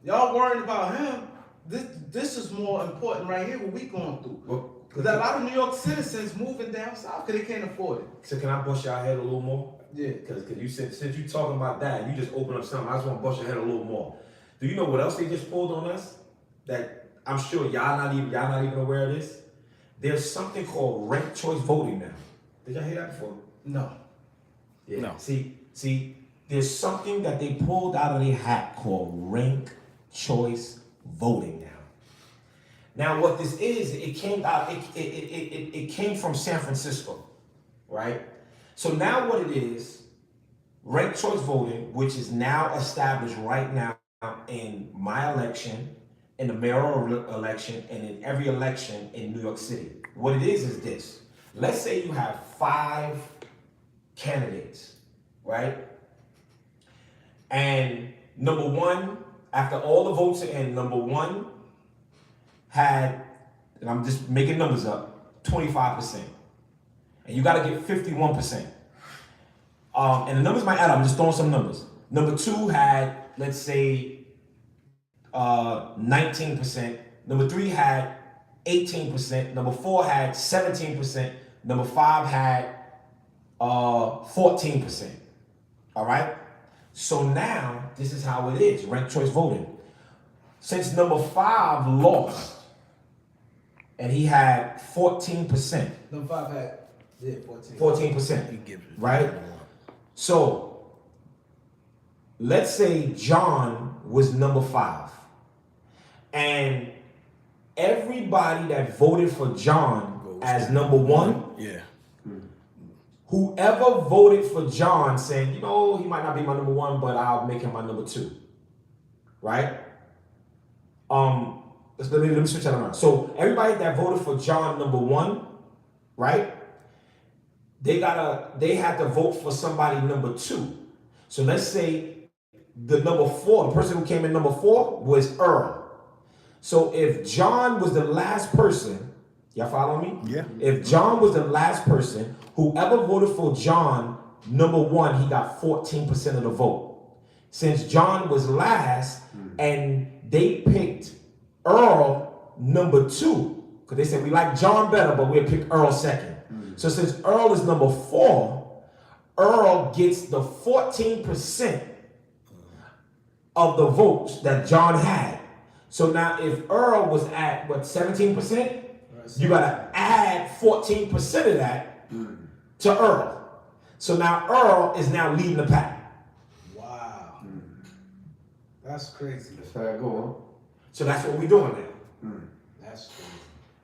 Y'all worried about him. This is more important right here. What we going through? Because a lot of New York citizens moving down south because they can't afford it. So can I bust your head a little more? Yeah. Because you said, since you talking about that, you just opened up something. I just want to bust your head a little more. Do you know what else they just pulled on us? That I'm sure y'all not even aware of this. There's something called ranked choice voting now. Did y'all hear that before? No. Yeah. No. See, there's something that they pulled out of their hat called ranked choice voting now. Now, what this is, it came out. It came from San Francisco, right? So now, what it is, ranked choice voting, which is now established right now in my election, in the mayoral election, and in every election in New York City. What it is this. Let's say you have 5 candidates, right? And number 1, after all the votes are in, number 1 had, and I'm just making numbers up, 25%. And you got to get 51%. And the numbers might add up. I'm just throwing some numbers. Number 2 had, let's say, 19%. Number 3 had 18%. Number 4 had 17%. Number 5 had 14%. All right? So now, this is how it is, ranked choice voting. Since number 5 lost, and he had 14%. Number 5 had 14. 14%, right? So, let's say John was number 5. And everybody that voted for John as number 1, Yeah. whoever voted for John saying, you know, he might not be my number 1, but I'll make him my number 2, right? Let me switch that around. So everybody that voted for John number 1, right? They had to vote for somebody number 2. So let's say the number 4, the person who came in number 4 was Earl. So if John was the last person, y'all follow me? Yeah. If John was the last person, whoever voted for John number 1, he got 14% of the vote. Since John was last and they picked Earl number 2, because they said we like John better, but we'll pick Earl second. So since Earl is number 4, Earl gets the 14% of the votes that John had. So now if Earl was at, 17%, you gotta add 14% of that to Earl. So now Earl is now leading the pack. Wow. That's crazy. That's how it go, So that's what we're doing now. That's crazy.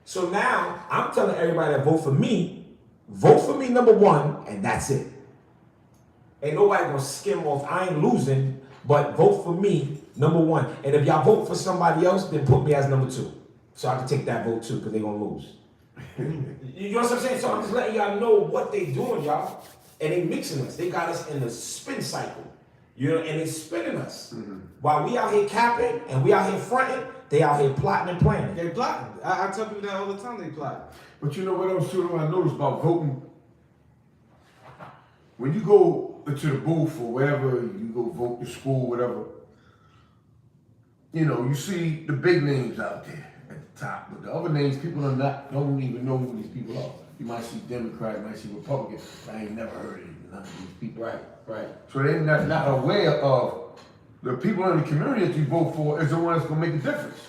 So now I'm telling everybody that vote for me number 1, and that's it. Ain't nobody gonna skim off. I ain't losing, but vote for me number 1. And if y'all vote for somebody else, then put me as number 2. So I can take that vote too, because they're gonna lose. You know what I'm saying? So I'm just letting y'all know what they doing, y'all. And they mixing us. They got us in the spin cycle. You know, and they spinning us. While we out here capping and we out here fronting, they out here plotting and planning. They plotting. I tell people that all the time. They plotting. But you know what else too I noticed about voting? When you go to the booth or wherever you go vote, to school, whatever, you know, you see the big names out there at the top. But the other names, people don't even know who these people are. You might see Democrat, you might see Republican, but I ain't never heard of none of these people. Right. So they're not aware of the people in the community that you vote for is the one that's gonna make a difference.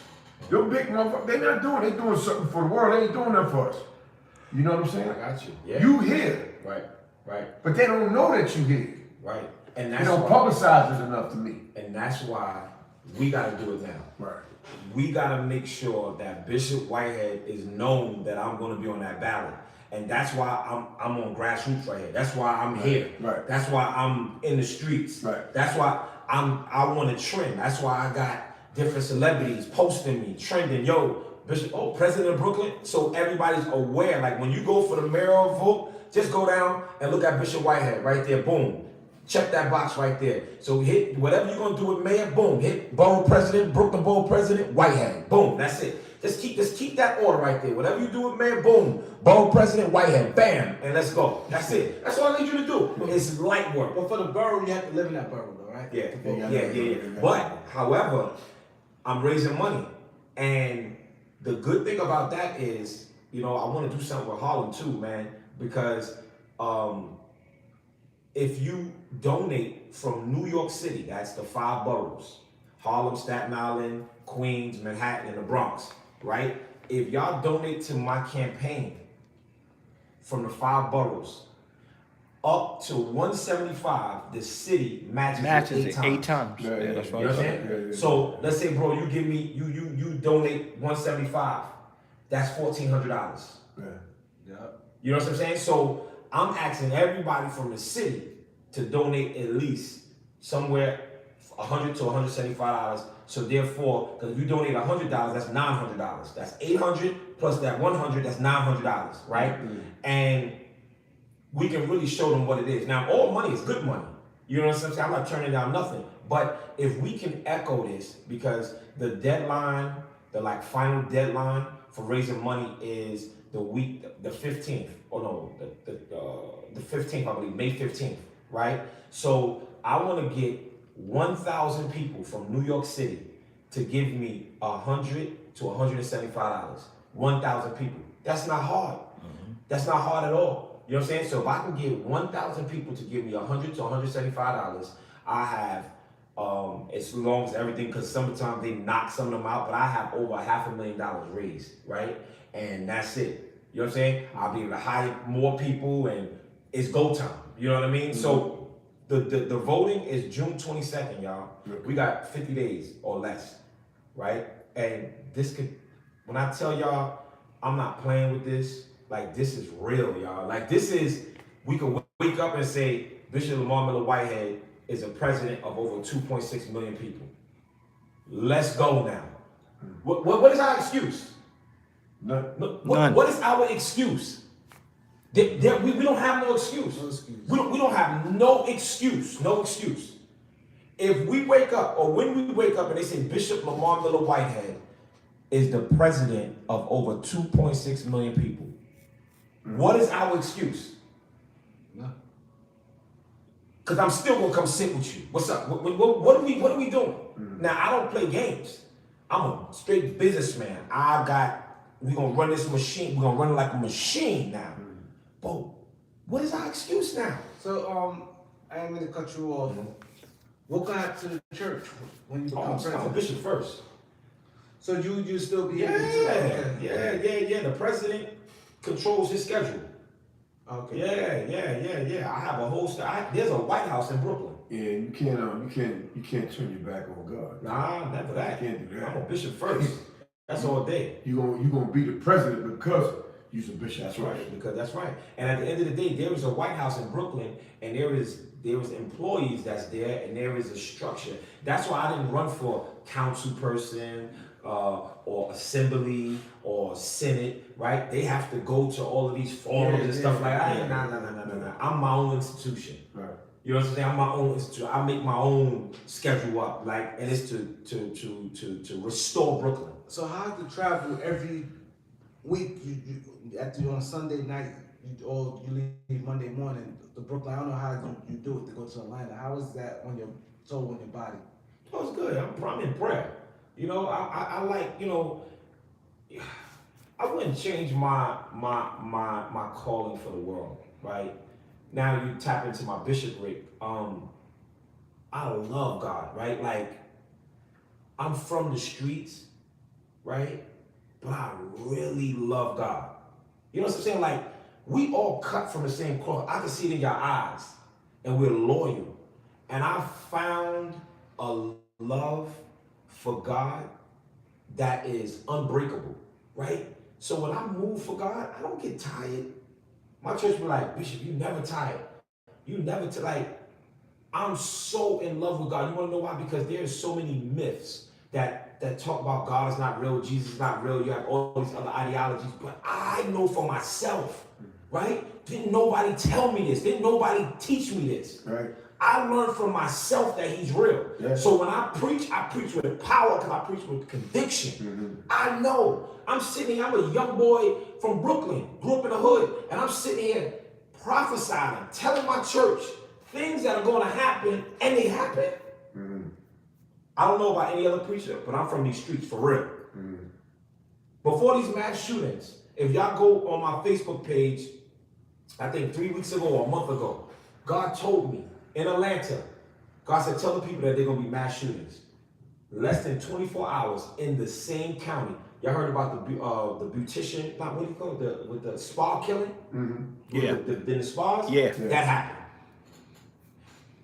Your big motherfuckers, they're doing something for the world. They ain't doing that for us. You know what I'm saying? I got you. Yeah. You here. Right. But they don't know that you here. Right. And They that's don't why, publicize it enough to me. and that's why we got to do it now. Right. We got to make sure that Bishop Whitehead is known that I'm going to be on that ballot. And that's why I'm on grassroots right here. That's why I'm here. Right. That's why I'm in the streets. Right. That's why I want to trend. That's why I got different celebrities posting me, trending. Yo, Bishop, President of Brooklyn. So everybody's aware. Like when you go for the mayoral vote, just go down and look at Bishop Whitehead right there. Boom. Check that box right there. So hit whatever you're gonna do with mayor, boom. Hit borough president, Brooklyn borough president, Whitehead. Boom. That's it. Just keep that order right there. Whatever you do with mayor, boom. Borough president, Whitehead. Bam. And let's go. That's it. That's all I need you to do. It's light work. But for the borough, you have to live in that borough, though, right? Yeah. But however, I'm raising money. And the good thing about that is, I want to do something with Harlem too, man. Because if you donate from New York City, that's the 5 boroughs, Harlem, Staten Island, Queens, Manhattan, and the Bronx, right? If y'all donate to my campaign from the 5 boroughs, up to 175, the city matches it 8 times. Yeah, that's You know what I'm saying? Yeah. So let's say, bro, you give me, you donate 175, that's $1,400. Yeah. You know what I'm saying? So I'm asking everybody from the city to donate at least somewhere $100 to $175. So therefore, because if you donate $100, that's $900. That's $800 plus that $100, that's $900, right? And we can really show them what it is. Now, all money is good money. You know what I'm saying? I'm not turning down nothing. But if we can echo this, because the deadline, the final deadline for raising money is the week, the 15th. Oh no, the 15th, I believe, May 15th, right? So I want to get 1,000 people from New York City to give me $100 to $175. 1,000 people. That's not hard. That's not hard at all. You know what I'm saying? So if I can get 1,000 people to give me $100 to $175, I have, as long as everything, because sometimes they knock some of them out, but I have over $500,000 raised, right? And that's it. You know what I'm saying? I'll be able to hire more people and it's go time. You know what I mean? So the voting is June 22nd, y'all. We got 50 days or less, right? And this could, when I tell y'all, I'm not playing with this, this is real, y'all. This is, we could wake up and say, Bishop Lamar Miller Whitehead is a president of over 2.6 million people. Let's go now. What is our excuse? None. What is our excuse? We don't have no excuse. No excuse. We don't have no excuse. No excuse. If we wake up, or when we wake up and they say Bishop Lamar Miller Whitehead is the president of over 2.6 million people, what is our excuse? No. Because I'm still gonna come sit with you. What's up? What are we doing? Now I don't play games. I'm a straight businessman. We're gonna run this machine. We're gonna run it like a machine now. But what is our excuse now? So, I am going to cut you off. What can happen to the church when you become I'm a president? bishop first. So you still be able to? Yeah. The president controls his schedule. Okay. Yeah. I have a whole there's a White House in Brooklyn. Yeah, you can't turn your back on God. Nah, never that. You can't do that. I'm a bishop first. That's all day. You gonna be the president because you're a bishop. That's right. Because that's right. And at the end of the day, there is a White House in Brooklyn, and there is employees that's there, and there is a structure. That's why I didn't run for council person or assembly or senate. Right? They have to go to all of these forums and stuff like that. Nah. I'm my own institution. Right. You know what I'm saying? I'm my own institution. I make my own schedule up, and it's to restore Brooklyn. So how to travel every week? On a Sunday night, you leave Monday morning to Brooklyn. I don't know how you do it to go to Atlanta. How is that on your soul, on your body? Oh, it's good. I'm in prayer. I like, I wouldn't change my calling for the world, right? Now you tap into my bishopric. I love God, right? I'm from the streets, right? But I really love God. You know what I'm saying? we all cut from the same cloth. I can see it in your eyes, and we're loyal. And I found a love for God that is unbreakable, right? So when I move for God, I don't get tired. My church be like, Bishop, you never tired. You never like. I'm so in love with God. You want to know why? Because there's so many myths that talk about God is not real, Jesus is not real. You have all these other ideologies, but I know for myself, right? Didn't nobody tell me this. Didn't nobody teach me this. Right. I learned from myself that he's real. Yeah. So when I preach with power because I preach with conviction. I know. I'm sitting here, I'm a young boy from Brooklyn, grew up in the hood, and I'm sitting here prophesying, telling my church things that are going to happen, and they happen. I don't know about any other preacher, but I'm from these streets for real. Before these mass shootings, if y'all go on my Facebook page, I think 3 weeks ago or a month ago, God told me in Atlanta, God said, tell the people that they're going to be mass shootings. Less than 24 hours in the same county. Y'all heard about the beautician, not what do you call it, with the spa killing? Yeah. The spas? Yeah. That happened.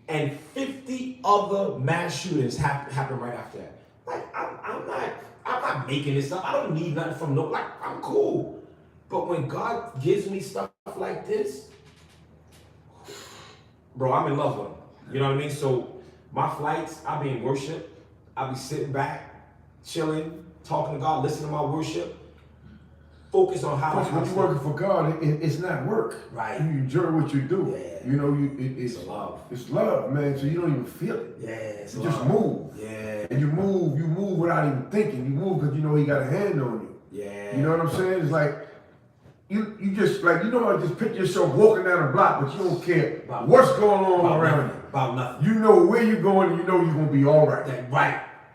And 50 other mass shootings happened right after that. Like, I'm not making this up. I don't need nothing from no, like, I'm cool. But when God gives me stuff like this, bro, I'm in love with him. You know what I mean? So my flights, I be in worship. I be sitting back, chilling, talking to God, listening to my worship. Focus on how When you're working for God, it's not work. Right. You enjoy what you do. Yeah. You know, it's love. It's love, man. So you don't even feel it. Yeah, it's You love. just move. Yeah. And you move without even thinking. You move because you know he got a hand on you. Yeah. You know what I'm saying? It's like you just like I just picture yourself walking down the block, but you don't care About what's going on about around nothing. About nothing. you. You know where you're going, and you know you're gonna be all right.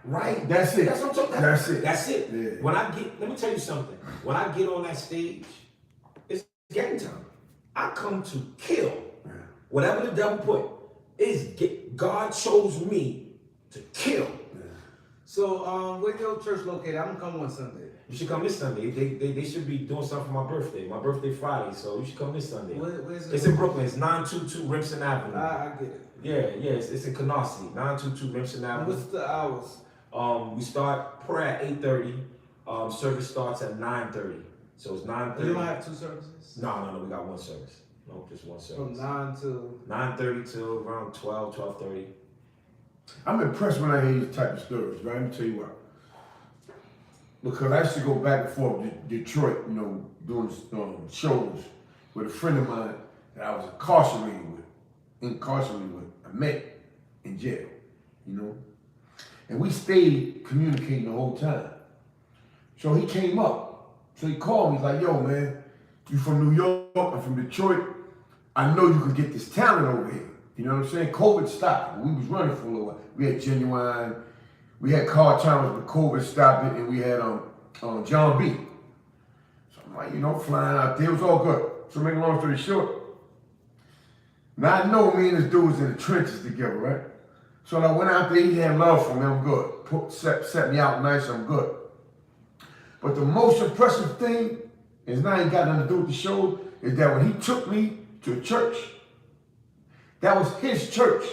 Right. That's it. That's what I'm talking about. That's it. That's it. Yeah. Let me tell you something. When I get on that stage, it's game time. I come to kill. Whatever the devil put, God chose me to kill. So, where your church located? I'm gonna come one Sunday. You should come this Sunday. They should be doing something for my birthday. My birthday Friday, so you should come this Sunday. Where's it? It's in Brooklyn. It's 922 Remsen Avenue. I get it. Yeah, it's in Canarsie. 922 Remsen Avenue. What's the hours? We start prayer at 8:30. Service starts at 9:30. So it's 9:30. You don't have two services? No. We got one service. No, just one From service. 9 to 9:30 till around 12:30. I'm impressed when I hear these type of stories, right? Let me tell you what. Because I used to go back and forth to Detroit, doing shows with a friend of mine that I was incarcerated with. I met in jail, And we stayed communicating the whole time. So he came up. So he called me. He's like, yo, man, you from New York, I'm from Detroit. I know you can get this talent over here. You know what I'm saying? COVID stopped. We was running for a little while. We had Genuine, we had Carl Chalmers, but COVID stopped it, and we had John B. So I'm like, flying out there. It was all good. So make a long story short, now I know me and this dude was in the trenches together, right? So I went out there, he had love for me, I'm good. Set me out nice, I'm good. But the most impressive thing is now ain't got nothing to do with the show, is that when he took me to a church, that was his church.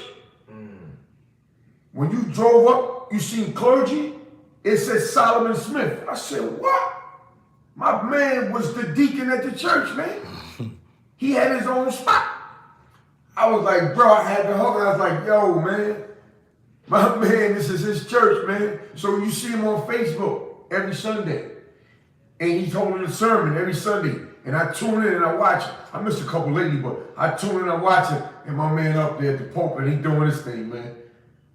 When you drove up, you seen clergy, it said Solomon Smith. I said, what? My man was the deacon at the church, man. He had his own spot. I was like, bro, I had to hug. I was like, yo, man, my man, this is his church, man. So you see him on Facebook every Sunday. And he's holding a sermon every Sunday. And I tune in and I watch it. I missed a couple lately, but I tune in and I watch it. And my man up there at the pulpit, he doing his thing, man.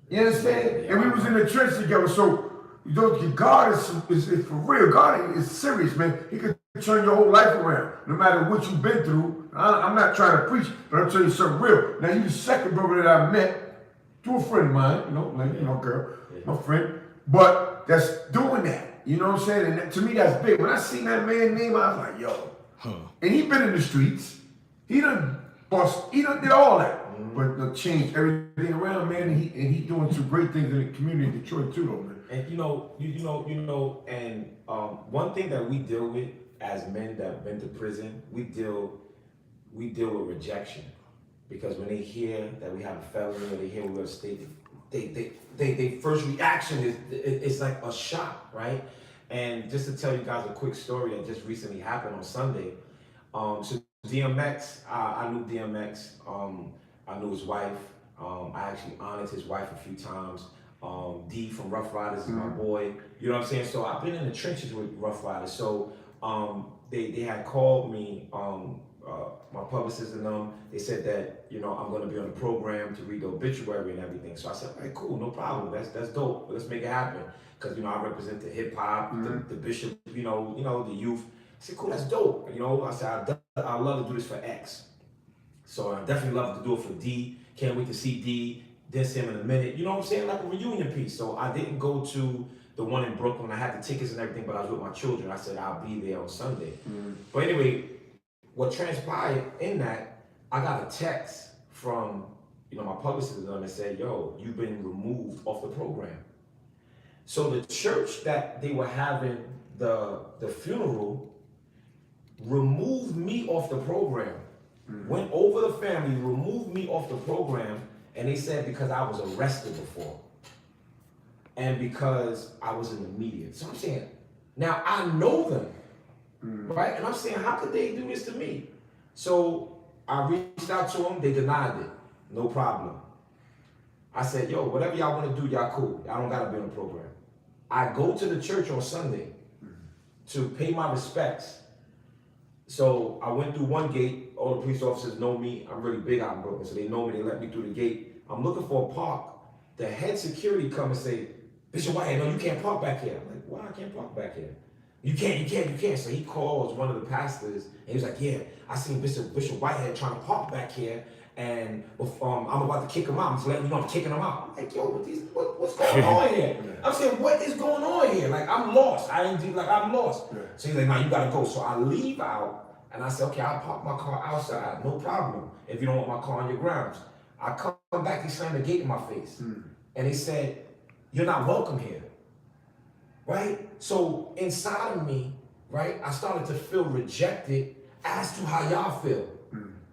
You understand? And we was in the trench together. So, God is for real. God is serious, man. He can turn your whole life around, no matter what you've been through. I'm not trying to preach, but I'm telling you something real. Now, you the second brother that I met through a friend of mine, girl, my friend. But that's doing that. You know what I'm saying? And that, to me, that's big. When I seen that man's name, I was like, yo. And he been in the streets. He done did all that. But changed everything around, man. And he doing some great things in the community in Detroit too, though, man. And one thing that we deal with as men that have been to prison, we deal we deal with rejection. Because when they hear that we have a felony or they hear we're state, they first reaction is it's like a shock, right? And just to tell you guys a quick story that just recently happened on Sunday. So DMX, I knew DMX. I knew his wife. I actually honored his wife a few times. D from Rough Riders is my boy. You know what I'm saying? So I've been in the trenches with Rough Riders. So they had called me, my publicist and them. They said that, you know, I'm going to be on the program to read the obituary and everything. So I said, all right, cool, no problem. That's dope. Let's make it happen. Because, you know, I represent the hip hop, the bishop, you know, the youth. I said, cool, that's dope. You know, I said, I'd love to do this for X. So I definitely love to do it for D. Can't wait to see D. Then see him in a minute. You know what I'm saying? Like a reunion piece. So I didn't go to the one in Brooklyn. I had the tickets and everything, but I was with my children. I said, I'll be there on Sunday. But anyway, what transpired in that, I got a text from, you know, my publicist and said, yo, you've been removed off the program. So the church that they were having the funeral removed me off the program. Went over the family, removed me off the program, and they said because I was arrested before. And because I was in the media. So I'm saying, now I know them. Right? And I'm saying, how could they do this to me? So I reached out to them, they denied it. No problem. I said, yo, whatever y'all want to do, y'all cool. I don't got to be on the program. I go to the church on Sunday to pay my respects. So I went through one gate. All the police officers know me. I'm really big out in Brooklyn, so they know me. They let me through the gate. I'm looking for a park. The head security come and say, Bishop Whitehead, no, you can't park back here. I'm like, why I can't park back here? You can't. So he calls one of the pastors, and he was like, yeah, I seen Bishop Whitehead trying to park back here, and I'm about to kick him out. I'm just letting you know I'm kicking him out. I'm like, yo, what's going on here? I'm saying, what is going on here? Like, I'm lost. I'm lost. Yeah. So he's like, nah, you gotta go. So I leave out, and I said, okay, I'll park my car outside, no problem, if you don't want my car on your grounds. I come back, he slammed the gate in my face. And he said, you're not welcome here. Right? So inside of me, right, I started to feel rejected as to how y'all feel.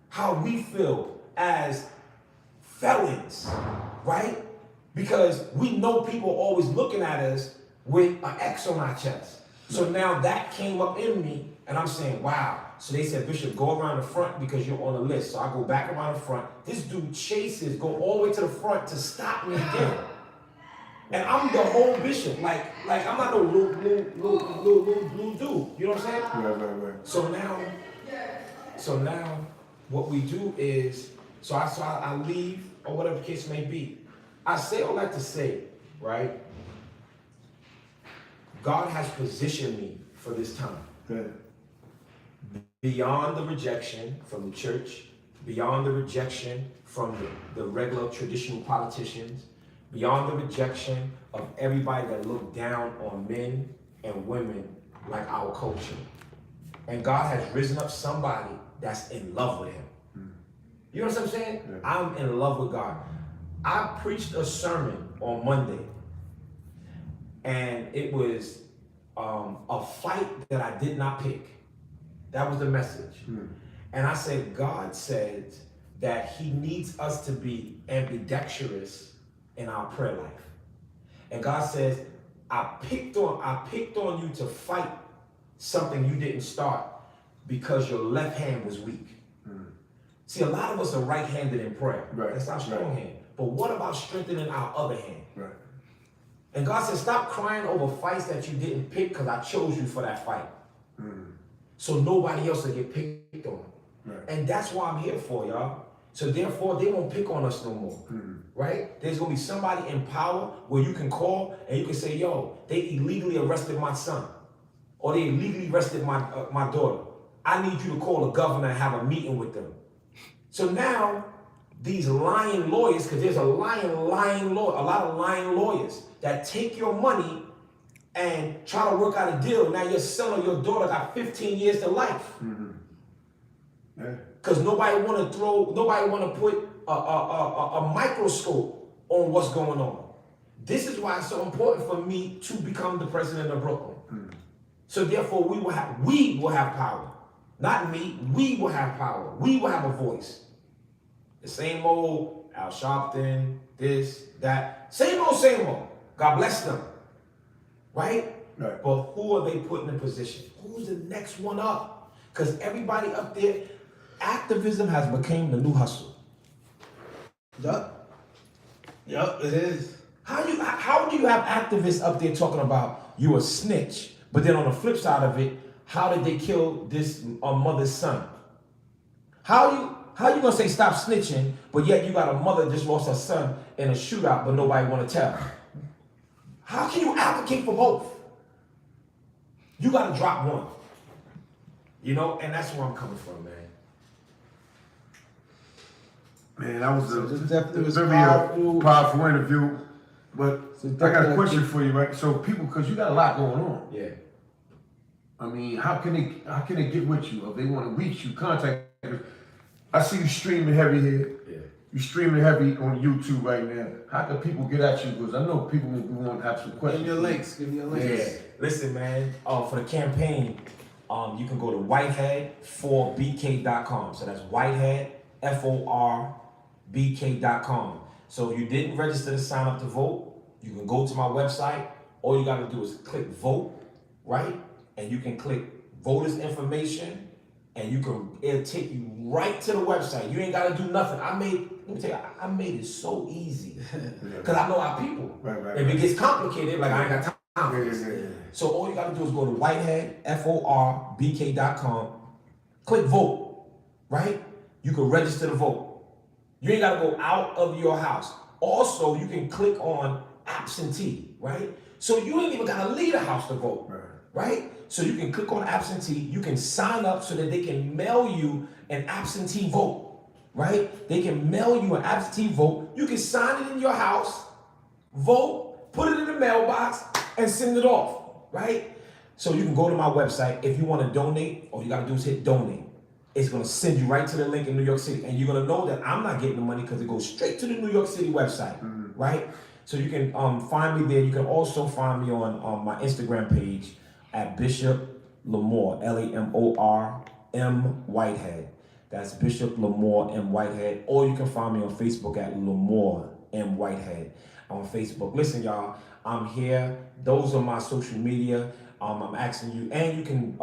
How we feel as felons, right? Because we know people always looking at us with an X on our chest. So now that came up in me, and I'm saying, wow. So they said, Bishop, go around the front because you're on the list. So I go back around the front. This dude chases, go all the way to the front to stop me again. And I'm the whole bishop. Like I'm not no little blue dude. You know what I'm saying? Right. So now, what we do is, so I leave, or whatever the case may be. I say all that to say, right? God has positioned me for this time. Good. Beyond the rejection from the church, beyond the rejection from the regular traditional politicians, beyond the rejection of everybody that look down on men and women like our culture. And God has risen up somebody that's in love with him. You know what I'm saying? Yeah. I'm in love with God. I preached a sermon on Monday, and it was a fight that I did not pick. That was the message. And I said, God said that he needs us to be ambidextrous in our prayer life. And God says, I picked on you to fight something you didn't start because your left hand was weak. See, a lot of us are right-handed in prayer. Right. That's our strong hand. But what about strengthening our other hand? Right. And God says, stop crying over fights that you didn't pick because I chose you for that fight. So nobody else will get picked on. Right. And that's why I'm here for, y'all. So therefore, they won't pick on us no more, right? There's gonna be somebody in power where you can call and you can say, yo, they illegally arrested my son, or they illegally arrested my daughter. I need you to call the governor and have a meeting with them. So now, these lying lawyers, because there's a lot of lying lawyers that take your money and try to work out a deal. Now your son or your daughter got 15 years to life. Because nobody want to put a microscope on what's going on. This is why it's so important for me to become the president of Brooklyn. So therefore, we will have power. not me, we will have power. We will have a voice. The same old Al Sharpton, this, that. Same old, same old. God bless them. Right? Right. But who are they putting in position? Who's the next one up? Because everybody up there, activism has become the new hustle. Yup, it is. How do you have activists up there talking about you a snitch, but then on the flip side of it, how did they kill this mother's son? How you gonna say stop snitching, but yet you got a mother that just lost her son in a shootout, but nobody wanna tell? How can you advocate for both? You gotta drop one. You know, and that's where I'm coming from, man. Man, that was This definitely was very powerful interview. But I got a question for you, right? So people, because you got a lot going on. Yeah. I mean, how can they get with you? If they want to reach you, contact you. I see you streaming heavy here. Yeah. You streaming heavy on YouTube right now. How can people get at you? Because I know people want to have some questions. Give me your links. Yeah. Listen, man, for the campaign, you can go to Whitehead4BK.com. So that's Whitehead, FORBK.com. So if you didn't register to sign up to vote, you can go to my website. All you gotta do is click vote, right? And you can click voters information, and it'll take you right to the website. You ain't gotta do nothing. Let me tell you, I made it so easy. Cause I know our people. Right, If it gets complicated, like I ain't got time for this. Yeah. So all you gotta do is go to Whitehead, FORBK.com, click vote, right? You can register to vote. You ain't gotta go out of your house. Also, you can click on absentee, right? So you ain't even gotta leave the house to vote, right? So you can click on absentee, you can sign up so that they can mail you an absentee vote, right? They can mail you an absentee vote. You can sign it in your house, vote, put it in the mailbox, and send it off, right? So you can go to my website. If you want to donate, all you got to do is hit donate. It's going to send you right to the link in New York City. And you're going to know that I'm not getting the money because it goes straight to the New York City website, right? So you can find me there. You can also find me on my Instagram page at Bishop Lamar, LAMOR M Whitehead. That's Bishop Lamar M Whitehead. Or you can find me on Facebook at Lamar M Whitehead on Facebook. Listen, y'all, I'm here. Those are my social media. I'm asking you, and you can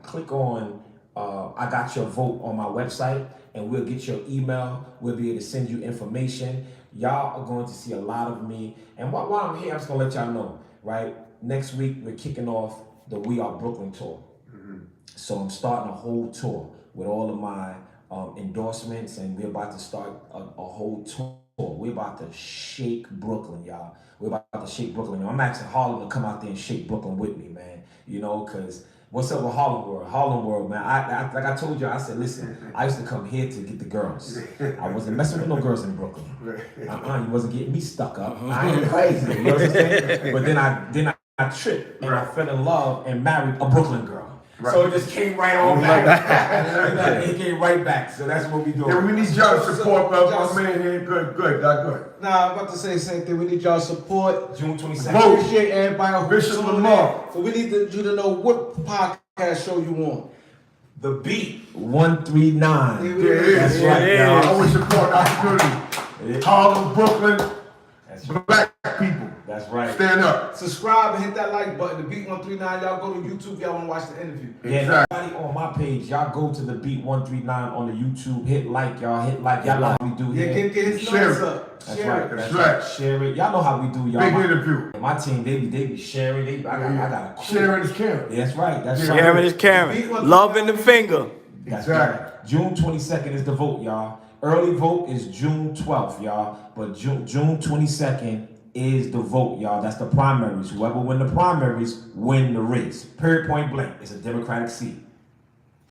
click on I got your vote on my website, and we'll get your email. We'll be able to send you information. Y'all are going to see a lot of me. And while I'm here, I'm just gonna let y'all know, right? Next week, we're kicking off the We Are Brooklyn tour. So I'm starting a whole tour with all of my endorsements, and we're about to start a whole tour. We're about to shake Brooklyn, y'all. We're about to shake Brooklyn. I'm asking Harlem to come out there and shake Brooklyn with me, man. You know, because what's up with Harlem World? Harlem World, man. I like I told you, I said, listen, I used to come here to get the girls. I wasn't messing with no girls in Brooklyn. You wasn't getting me stuck up. I ain't crazy. You know what I'm saying? But then I tripped and I fell in love and married a Brooklyn girl. So it just came right on back. It came right back. So that's what we doing. Yeah, we need y'all support, my man here. Good. Nah, I'm about to say the same thing. We need y'all support. June 22nd. Appreciate everybody who Bishop tuned Lamar. in. So we need you to know what podcast show you on. The Beat 139. That's right, y'all. Always support our community. Harlem, Brooklyn, That's black people. That's right. Stand up. Subscribe and hit that like button. The Beat 139. Y'all go to YouTube. Y'all want to watch the interview. Yeah, everybody on my page, y'all go to the Beat 139 on the YouTube. Hit like, y'all. Hit like. Y'all know how we do Yeah, here. get his Share numbers it. up. That's Share right. it. That's right. right. Share it. Y'all know how we do, y'all. Big interview. My team, they be sharing. I got a crew. Sharing is caring. That's right. That's right. Sharing is caring. Love in the finger. That's Exactly. right. June 22nd is the vote, y'all. Early vote is June 12th, y'all. But June 22nd is the vote, y'all. That's the primaries. Whoever win the primaries win the race. Period, point blank. It's a Democratic seat.